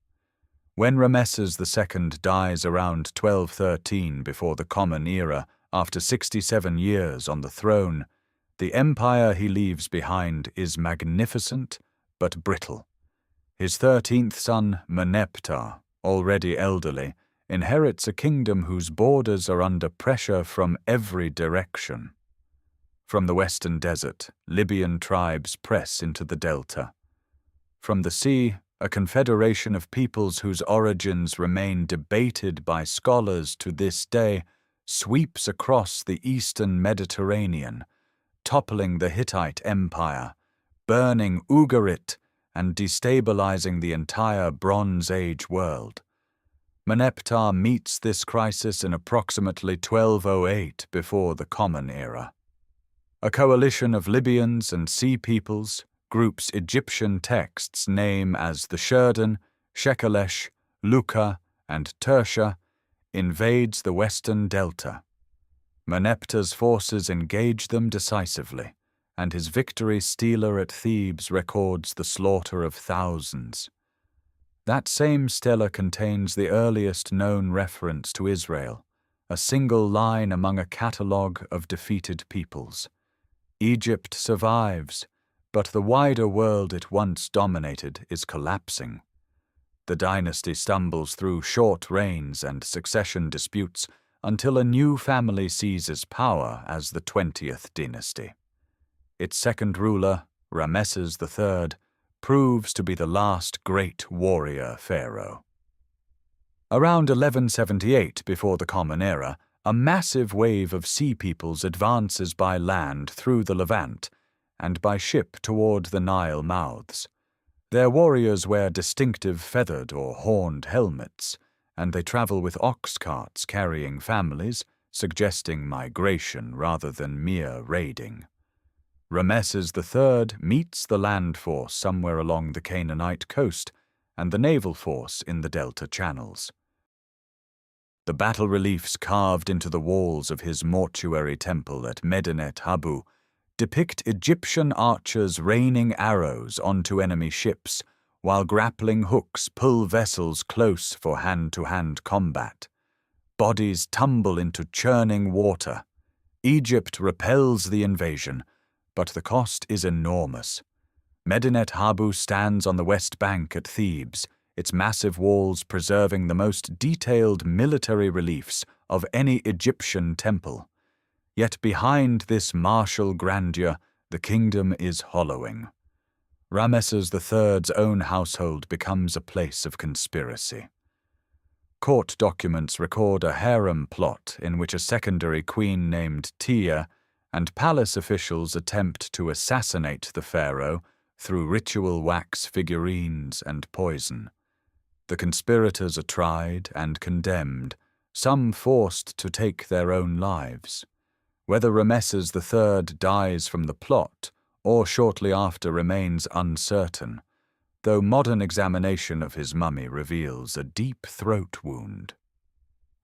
When Ramesses II dies around 1213 before the Common Era, after 67 years on the throne, the empire he leaves behind is magnificent but brittle. His 13th son, Meneptah, already elderly, inherits a kingdom whose borders are under pressure from every direction. From the western desert, Libyan tribes press into the delta. From the sea, a confederation of peoples whose origins remain debated by scholars to this day sweeps across the eastern Mediterranean, toppling the Hittite Empire, burning Ugarit, and destabilizing the entire Bronze Age world. Meneptah meets this crisis in approximately 1208 before the Common Era. A coalition of Libyans and sea peoples groups Egyptian texts name as the Shurdan, Shekelesh, Luka, and Tersha, invades the western delta. Meneptah's forces engage them decisively, and his victory stela at Thebes records the slaughter of thousands. That same stela contains the earliest known reference to Israel, a single line among a catalogue of defeated peoples. Egypt survives, but the wider world it once dominated is collapsing. The dynasty stumbles through short reigns and succession disputes until a new family seizes power as the 20th dynasty. Its second ruler, Ramesses III, proves to be the last great warrior pharaoh. Around 1178 before the Common Era, a massive wave of sea peoples advances by land through the Levant and by ship toward the Nile mouths. Their warriors wear distinctive feathered or horned helmets, and they travel with ox carts carrying families, suggesting migration rather than mere raiding. Ramesses III meets the land force somewhere along the Canaanite coast and the naval force in the delta channels. The battle reliefs carved into the walls of his mortuary temple at Medinet Habu depict Egyptian archers raining arrows onto enemy ships, while grappling hooks pull vessels close for hand-to-hand combat. Bodies tumble into churning water. Egypt repels the invasion, but the cost is enormous. Medinet Habu stands on the west bank at Thebes, its massive walls preserving the most detailed military reliefs of any Egyptian temple. Yet behind this martial grandeur, the kingdom is hollowing. Ramesses III's own household becomes a place of conspiracy. Court documents record a harem plot in which a secondary queen named Tia and palace officials attempt to assassinate the pharaoh through ritual wax figurines and poison. The conspirators are tried and condemned, some forced to take their own lives. Whether Ramesses III dies from the plot or shortly after remains uncertain, though modern examination of his mummy reveals a deep throat wound.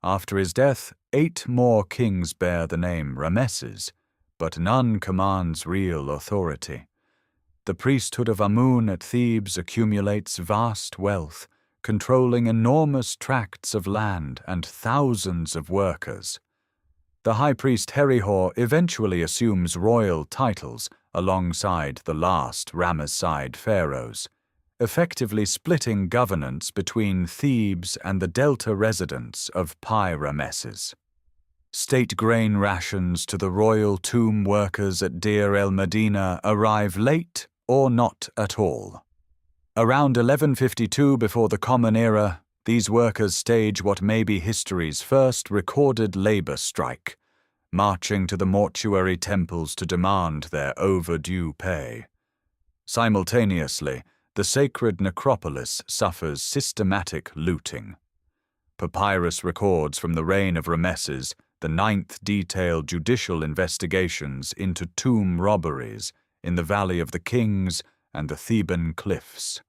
After his death, 8 more kings bear the name Ramesses, but none commands real authority. The priesthood of Amun at Thebes accumulates vast wealth, controlling enormous tracts of land and thousands of workers. The high priest Herihor eventually assumes royal titles alongside the last Ramesside pharaohs, effectively splitting governance between Thebes and the delta residents of Pi-Ramesses. State grain rations to the royal tomb workers at Deir el-Medina arrive late or not at all. Around 1152 before the Common Era, these workers stage what may be history's first recorded labor strike, marching to the mortuary temples to demand their overdue pay. Simultaneously, the sacred necropolis suffers systematic looting. Papyrus records from the reign of Ramesses the 9th detailed judicial investigations into tomb robberies in the Valley of the Kings and the Theban cliffs.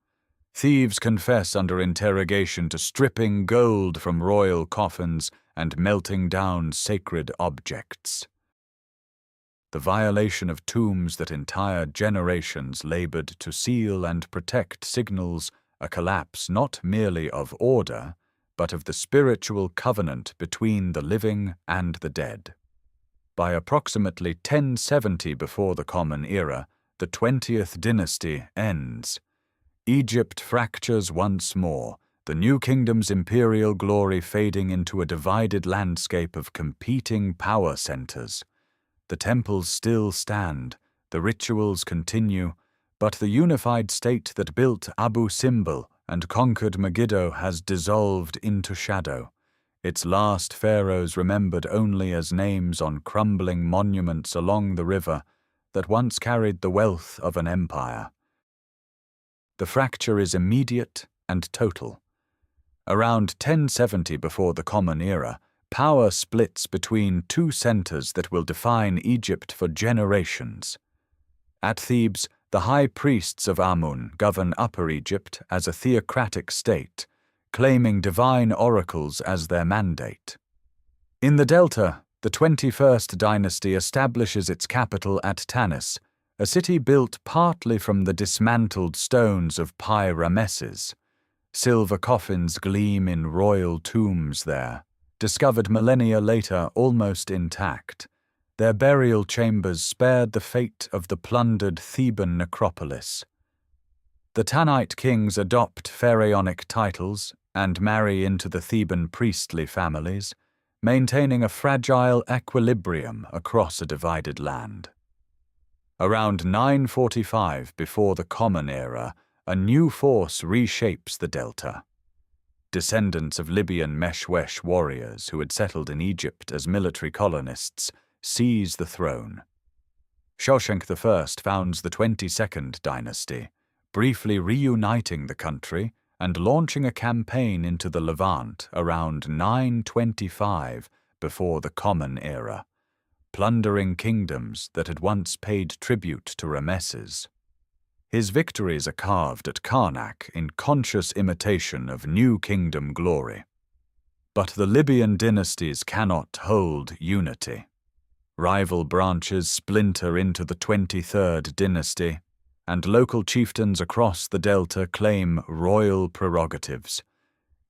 Thieves confess under interrogation to stripping gold from royal coffins and melting down sacred objects. The violation of tombs that entire generations labored to seal and protect signals a collapse not merely of order, but of the spiritual covenant between the living and the dead. By approximately 1070 before the Common Era, the 20th dynasty ends. Egypt fractures once more, the new kingdom's imperial glory fading into a divided landscape of competing power centers. The temples still stand, the rituals continue, but the unified state that built Abu Simbel and conquered Megiddo has dissolved into shadow, its last pharaohs remembered only as names on crumbling monuments along the river that once carried the wealth of an empire. The fracture is immediate and total. Around 1070 before the Common Era, power splits between 2 centers that will define Egypt for generations. At Thebes, the high priests of Amun govern Upper Egypt as a theocratic state, claiming divine oracles as their mandate. In the Delta, the 21st dynasty establishes its capital at Tanis, a city built partly from the dismantled stones of Pi-Ramesses. Silver coffins gleam in royal tombs there, discovered millennia later almost intact. Their burial chambers spared the fate of the plundered Theban necropolis. The Tanite kings adopt pharaonic titles and marry into the Theban priestly families, maintaining a fragile equilibrium across a divided land. Around 945 before the Common Era, a new force reshapes the Delta. Descendants of Libyan Meshwesh warriors who had settled in Egypt as military colonists seize the throne. Shoshenq I founds the 22nd dynasty, briefly reuniting the country and launching a campaign into the Levant around 925 before the Common Era, plundering kingdoms that had once paid tribute to Ramesses. His victories are carved at Karnak in conscious imitation of New Kingdom glory. But the Libyan dynasties cannot hold unity. Rival branches splinter into the 23rd dynasty, and local chieftains across the Delta claim royal prerogatives.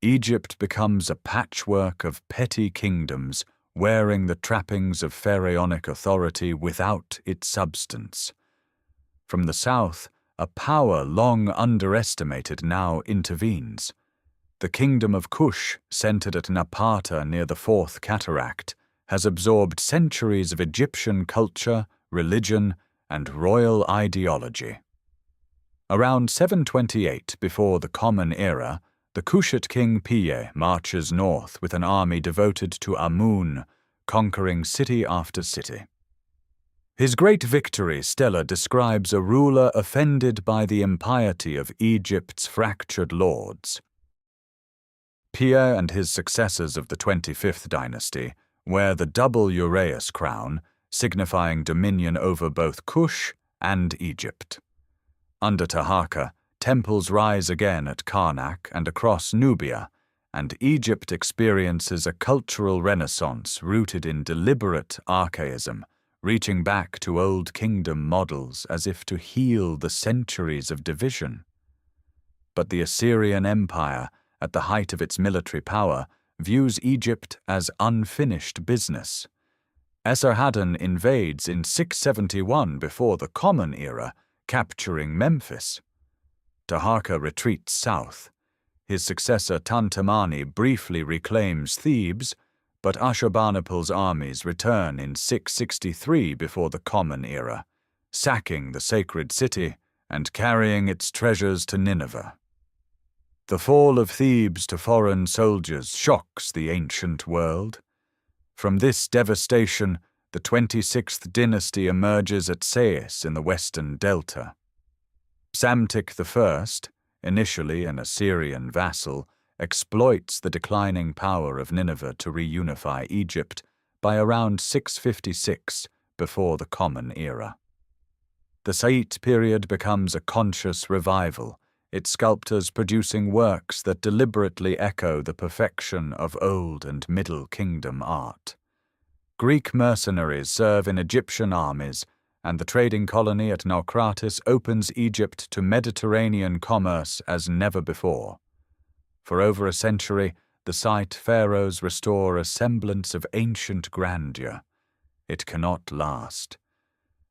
Egypt becomes a patchwork of petty kingdoms wearing the trappings of pharaonic authority without its substance. From the south, a power long underestimated now intervenes. The kingdom of Kush, centered at Napata near the Fourth Cataract, has absorbed centuries of Egyptian culture, religion, and royal ideology. Around 728 before the Common Era, the Kushite king Piye marches north with an army devoted to Amun, conquering city after city. His great victory, Stella describes a ruler offended by the impiety of Egypt's fractured lords. Pir and his successors of the 25th dynasty wear the double uraeus crown, signifying dominion over both Kush and Egypt. Under Taharqa, temples rise again at Karnak and across Nubia, and Egypt experiences a cultural renaissance rooted in deliberate archaism, reaching back to old kingdom models as if to heal the centuries of division. But the Assyrian Empire, at the height of its military power, views Egypt as unfinished business. Esarhaddon invades in 671 before the Common Era, capturing Memphis. Taharqa retreats south. His successor Tantamani briefly reclaims Thebes, but Ashurbanipal's armies return in 663 before the Common Era, sacking the sacred city and carrying its treasures to Nineveh. The fall of Thebes to foreign soldiers shocks the ancient world. From this devastation, the 26th dynasty emerges at Sais in the western delta. Psamtik I, initially an Assyrian vassal, exploits the declining power of Nineveh to reunify Egypt by around 656 before the Common Era. The Sa'ite period becomes a conscious revival, its sculptors producing works that deliberately echo the perfection of Old and Middle Kingdom art. Greek mercenaries serve in Egyptian armies, and the trading colony at Naucratis opens Egypt to Mediterranean commerce as never before. For over a century, the site pharaohs restore a semblance of ancient grandeur. It cannot last.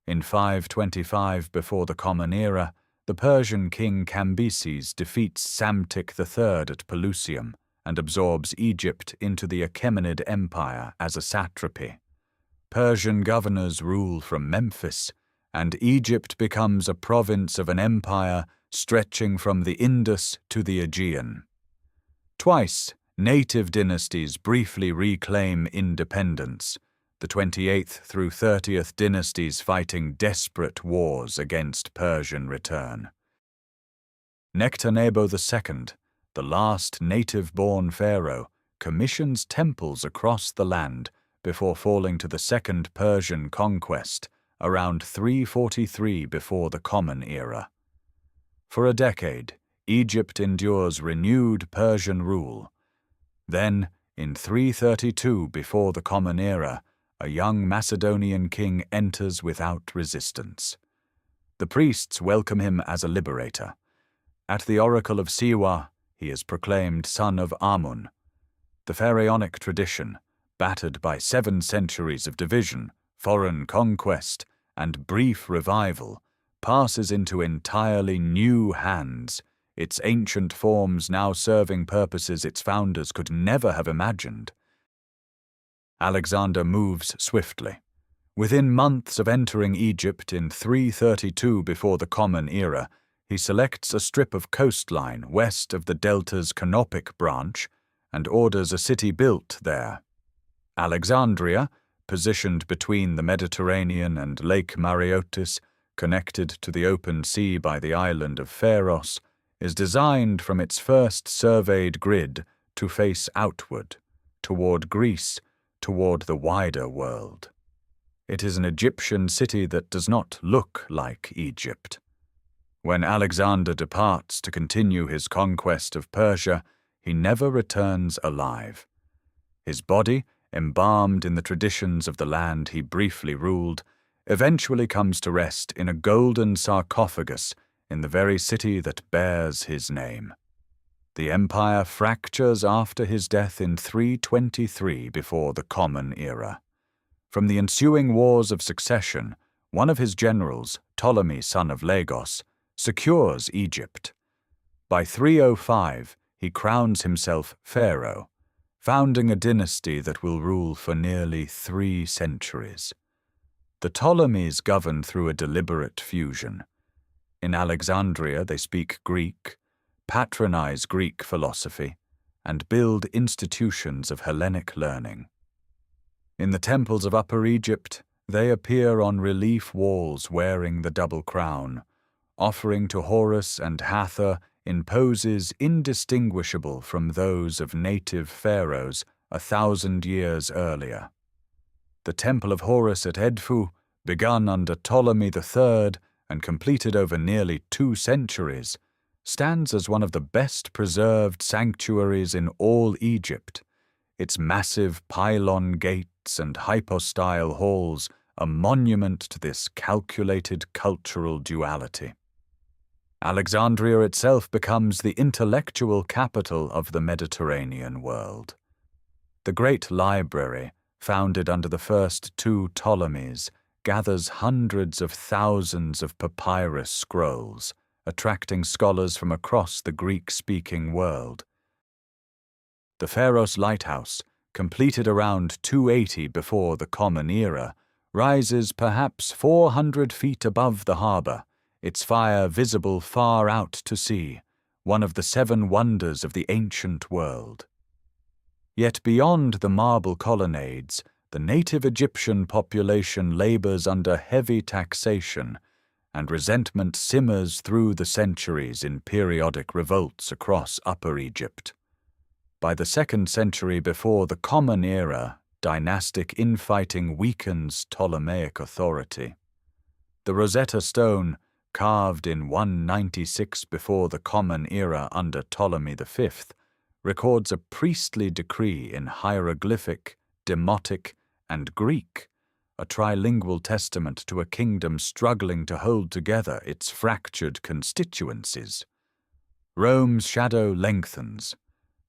In 525 before the Common Era, the Persian king Cambyses defeats Psamtik III at Pelusium and absorbs Egypt into the Achaemenid Empire as a satrapy. Persian governors rule from Memphis, and Egypt becomes a province of an empire stretching from the Indus to the Aegean. Twice, native dynasties briefly reclaim independence, the 28th through 30th dynasties fighting desperate wars against Persian return. Nectanebo II, the last native-born pharaoh, commissions temples across the land before falling to the Second Persian conquest around 343 before the Common Era. For a decade, Egypt endures renewed Persian rule. Then, in 332 before the Common Era, a young Macedonian king enters without resistance. The priests welcome him as a liberator. At the oracle of Siwa, he is proclaimed son of Amun. The pharaonic tradition, battered by 7 centuries of division, foreign conquest, and brief revival, passes into entirely new hands, its ancient forms now serving purposes its founders could never have imagined. Alexander moves swiftly. Within months of entering Egypt in 332 before the Common Era, he selects a strip of coastline west of the delta's Canopic branch and orders a city built there. Alexandria, positioned between the Mediterranean and Lake Mareotis, connected to the open sea by the island of Pharos, is designed from its first surveyed grid to face outward, toward Greece, toward the wider world. It is an Egyptian city that does not look like Egypt. When Alexander departs to continue his conquest of Persia, he never returns alive. His body, embalmed in the traditions of the land he briefly ruled, eventually comes to rest in a golden sarcophagus in the very city that bears his name. The empire fractures after his death in 323 before the Common Era. From the ensuing wars of succession, one of his generals, Ptolemy son of Lagos, secures Egypt. By 305, he crowns himself pharaoh, founding a dynasty that will rule for nearly 3 centuries. The Ptolemies govern through a deliberate fusion. In Alexandria they speak Greek, patronize Greek philosophy, and build institutions of Hellenic learning. In the temples of Upper Egypt, They appear on relief walls wearing the double crown, offering to Horus and Hathor in poses indistinguishable from those of native pharaohs 1,000 years earlier. The Temple of Horus at Edfu, begun under Ptolemy III and completed over nearly 2 centuries, stands as one of the best preserved sanctuaries in all Egypt, its massive pylon gates and hypostyle halls a monument to this calculated cultural duality. Alexandria itself becomes the intellectual capital of the Mediterranean world. The great library, founded under the first 2 Ptolemies, gathers hundreds of thousands of papyrus scrolls, attracting scholars from across the Greek-speaking world. The Pharos Lighthouse, completed around 280 before the Common Era, rises perhaps 400 feet above the harbour, its fire visible far out to sea, one of the 7 wonders of the ancient world. Yet beyond the marble colonnades, the native Egyptian population labours under heavy taxation, and resentment simmers through the centuries in periodic revolts across Upper Egypt. By the 2nd century before the Common Era, dynastic infighting weakens Ptolemaic authority. The Rosetta Stone, carved in 196 before the Common Era under Ptolemy V, records a priestly decree in hieroglyphic, demotic, and Greek, a trilingual testament to a kingdom struggling to hold together its fractured constituencies. Rome's shadow lengthens.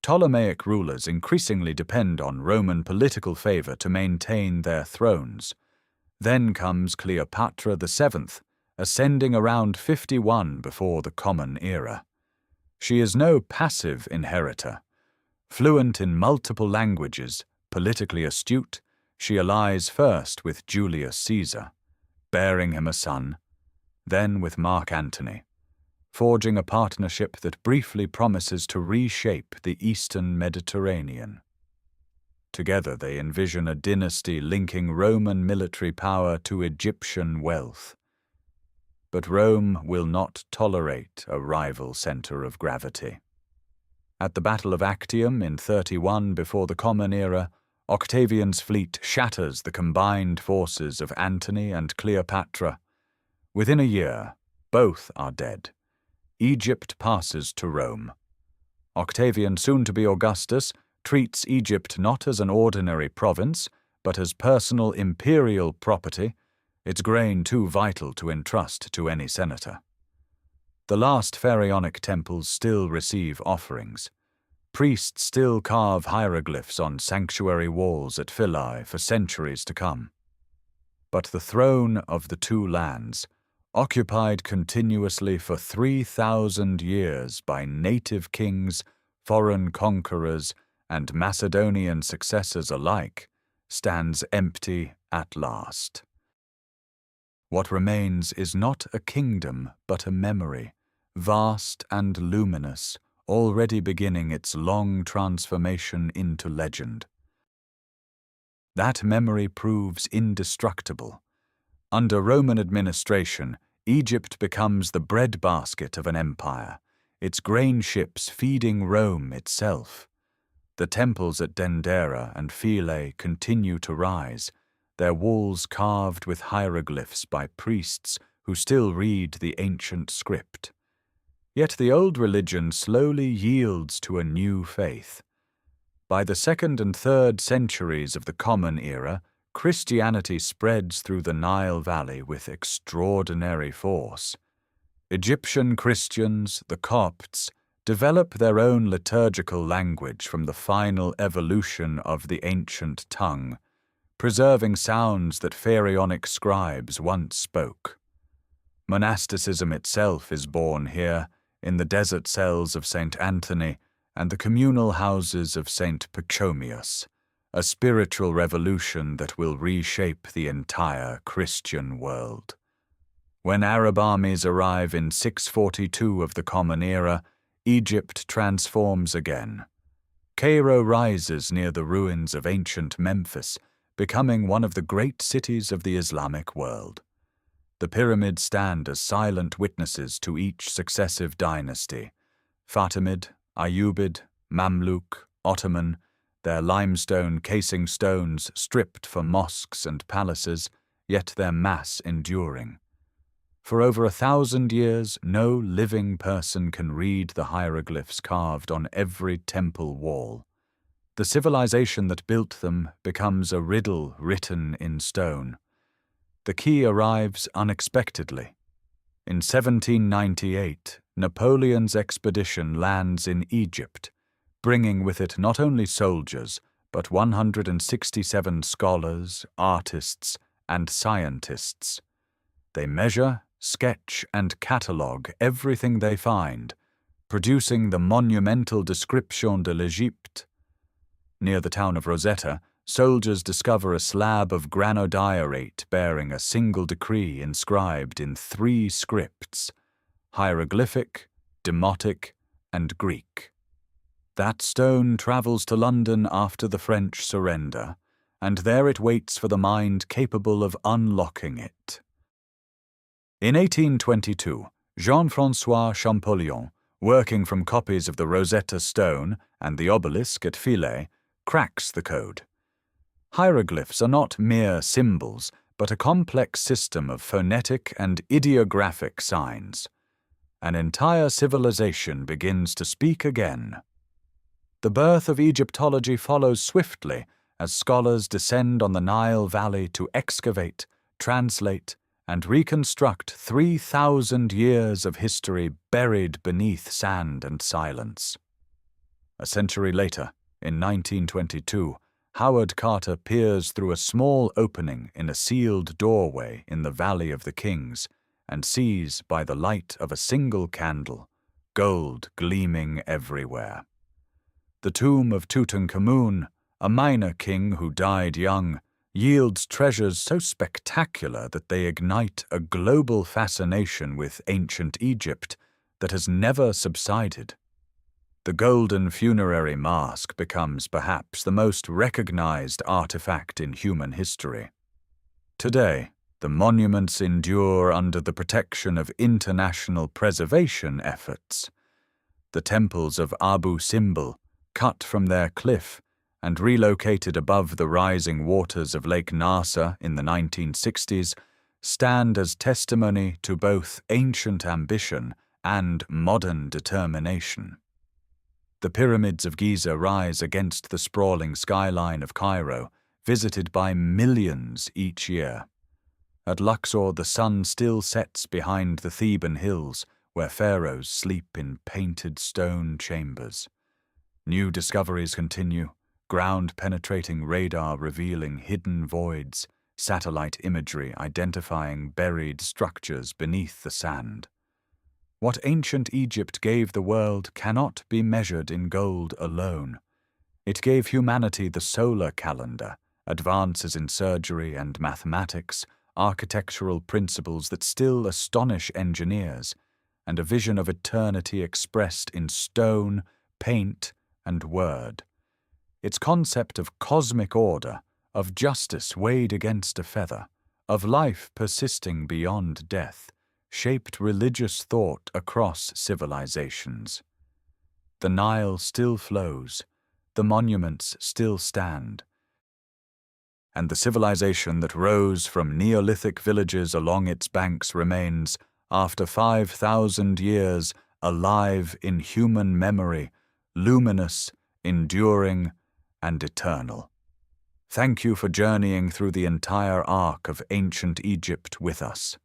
Ptolemaic rulers increasingly depend on Roman political favor to maintain their thrones. Then comes Cleopatra VII, ascending around 51 before the Common Era. She is no passive inheritor. Fluent in multiple languages, politically astute, she allies first with Julius Caesar, bearing him a son, then with Mark Antony, forging a partnership that briefly promises to reshape the Eastern Mediterranean. Together they envision a dynasty linking Roman military power to Egyptian wealth. But Rome will not tolerate a rival center of gravity. At the Battle of Actium in 31 before the Common Era, Octavian's fleet shatters the combined forces of Antony and Cleopatra. Within a year, both are dead. Egypt passes to Rome. Octavian, soon to be Augustus, treats Egypt not as an ordinary province, but as personal imperial property, its grain too vital to entrust to any senator. The last pharaonic temples still receive offerings. Priests still carve hieroglyphs on sanctuary walls at Philae for centuries to come. But the throne of the 2 lands, occupied continuously for 3,000 years by native kings, foreign conquerors, and Macedonian successors alike, stands empty at last. What remains is not a kingdom but a memory, vast and luminous, already beginning its long transformation into legend. That memory proves indestructible. Under Roman administration, Egypt becomes the breadbasket of an empire, its grain ships feeding Rome itself. The temples at Dendera and Philae continue to rise, their walls carved with hieroglyphs by priests who still read the ancient script. Yet the old religion slowly yields to a new faith. By the 2nd and 3rd centuries of the Common Era, Christianity spreads through the Nile Valley with extraordinary force. Egyptian Christians, the Copts, develop their own liturgical language from the final evolution of the ancient tongue, preserving sounds that pharaonic scribes once spoke. Monasticism itself is born here, in the desert cells of St. Anthony and the communal houses of St. Pachomius, a spiritual revolution that will reshape the entire Christian world. When Arab armies arrive in 642 of the Common Era, Egypt transforms again. Cairo rises near the ruins of ancient Memphis, becoming one of the great cities of the Islamic world. The pyramids stand as silent witnesses to each successive dynasty: Fatimid, Ayyubid, Mamluk, Ottoman, their limestone casing stones stripped for mosques and palaces, yet their mass enduring. For over 1,000 years, no living person can read the hieroglyphs carved on every temple wall. The civilization that built them becomes a riddle written in stone. The key arrives unexpectedly. In 1798, Napoleon's expedition lands in Egypt, bringing with it not only soldiers, but 167 scholars, artists, and scientists. They measure, sketch, and catalogue everything they find, producing the monumental Description de l'Égypte. Near the town of Rosetta, soldiers discover a slab of granodiorite bearing a single decree inscribed in 3 scripts: hieroglyphic, demotic, and Greek. That stone travels to London after the French surrender, and there it waits for the mind capable of unlocking it. In 1822, Jean-François Champollion, working from copies of the Rosetta Stone and the obelisk at Philae, cracks the code. Hieroglyphs are not mere symbols, but a complex system of phonetic and ideographic signs. An entire civilization begins to speak again. The birth of Egyptology follows swiftly as scholars descend on the Nile Valley to excavate, translate, and reconstruct 3,000 years of history buried beneath sand and silence. A century later, in 1922, Howard Carter peers through a small opening in a sealed doorway in the Valley of the Kings and sees, by the light of a single candle, gold gleaming everywhere. The tomb of Tutankhamun, a minor king who died young, yields treasures so spectacular that they ignite a global fascination with ancient Egypt that has never subsided. The golden funerary mask becomes perhaps the most recognized artifact in human history. Today, the monuments endure under the protection of international preservation efforts. The temples of Abu Simbel, cut from their cliff and relocated above the rising waters of Lake Nasser in the 1960s, stand as testimony to both ancient ambition and modern determination. The pyramids of Giza rise against the sprawling skyline of Cairo, visited by millions each year. At Luxor, the sun still sets behind the Theban hills, where pharaohs sleep in painted stone chambers. New discoveries continue, ground-penetrating radar revealing hidden voids, satellite imagery identifying buried structures beneath the sand. What ancient Egypt gave the world cannot be measured in gold alone. It gave humanity the solar calendar, advances in surgery and mathematics, architectural principles that still astonish engineers, and a vision of eternity expressed in stone, paint, and word. Its concept of cosmic order, of justice weighed against a feather, of life persisting beyond death, shaped religious thought across civilizations. The Nile still flows, the monuments still stand, and the civilization that rose from Neolithic villages along its banks remains, after 5,000 years, alive in human memory, luminous, enduring, and eternal. Thank you for journeying through the entire arc of ancient Egypt with us.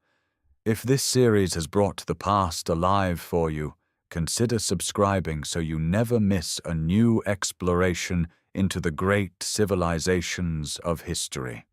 If this series has brought the past alive for you, consider subscribing so you never miss a new exploration into the great civilizations of history.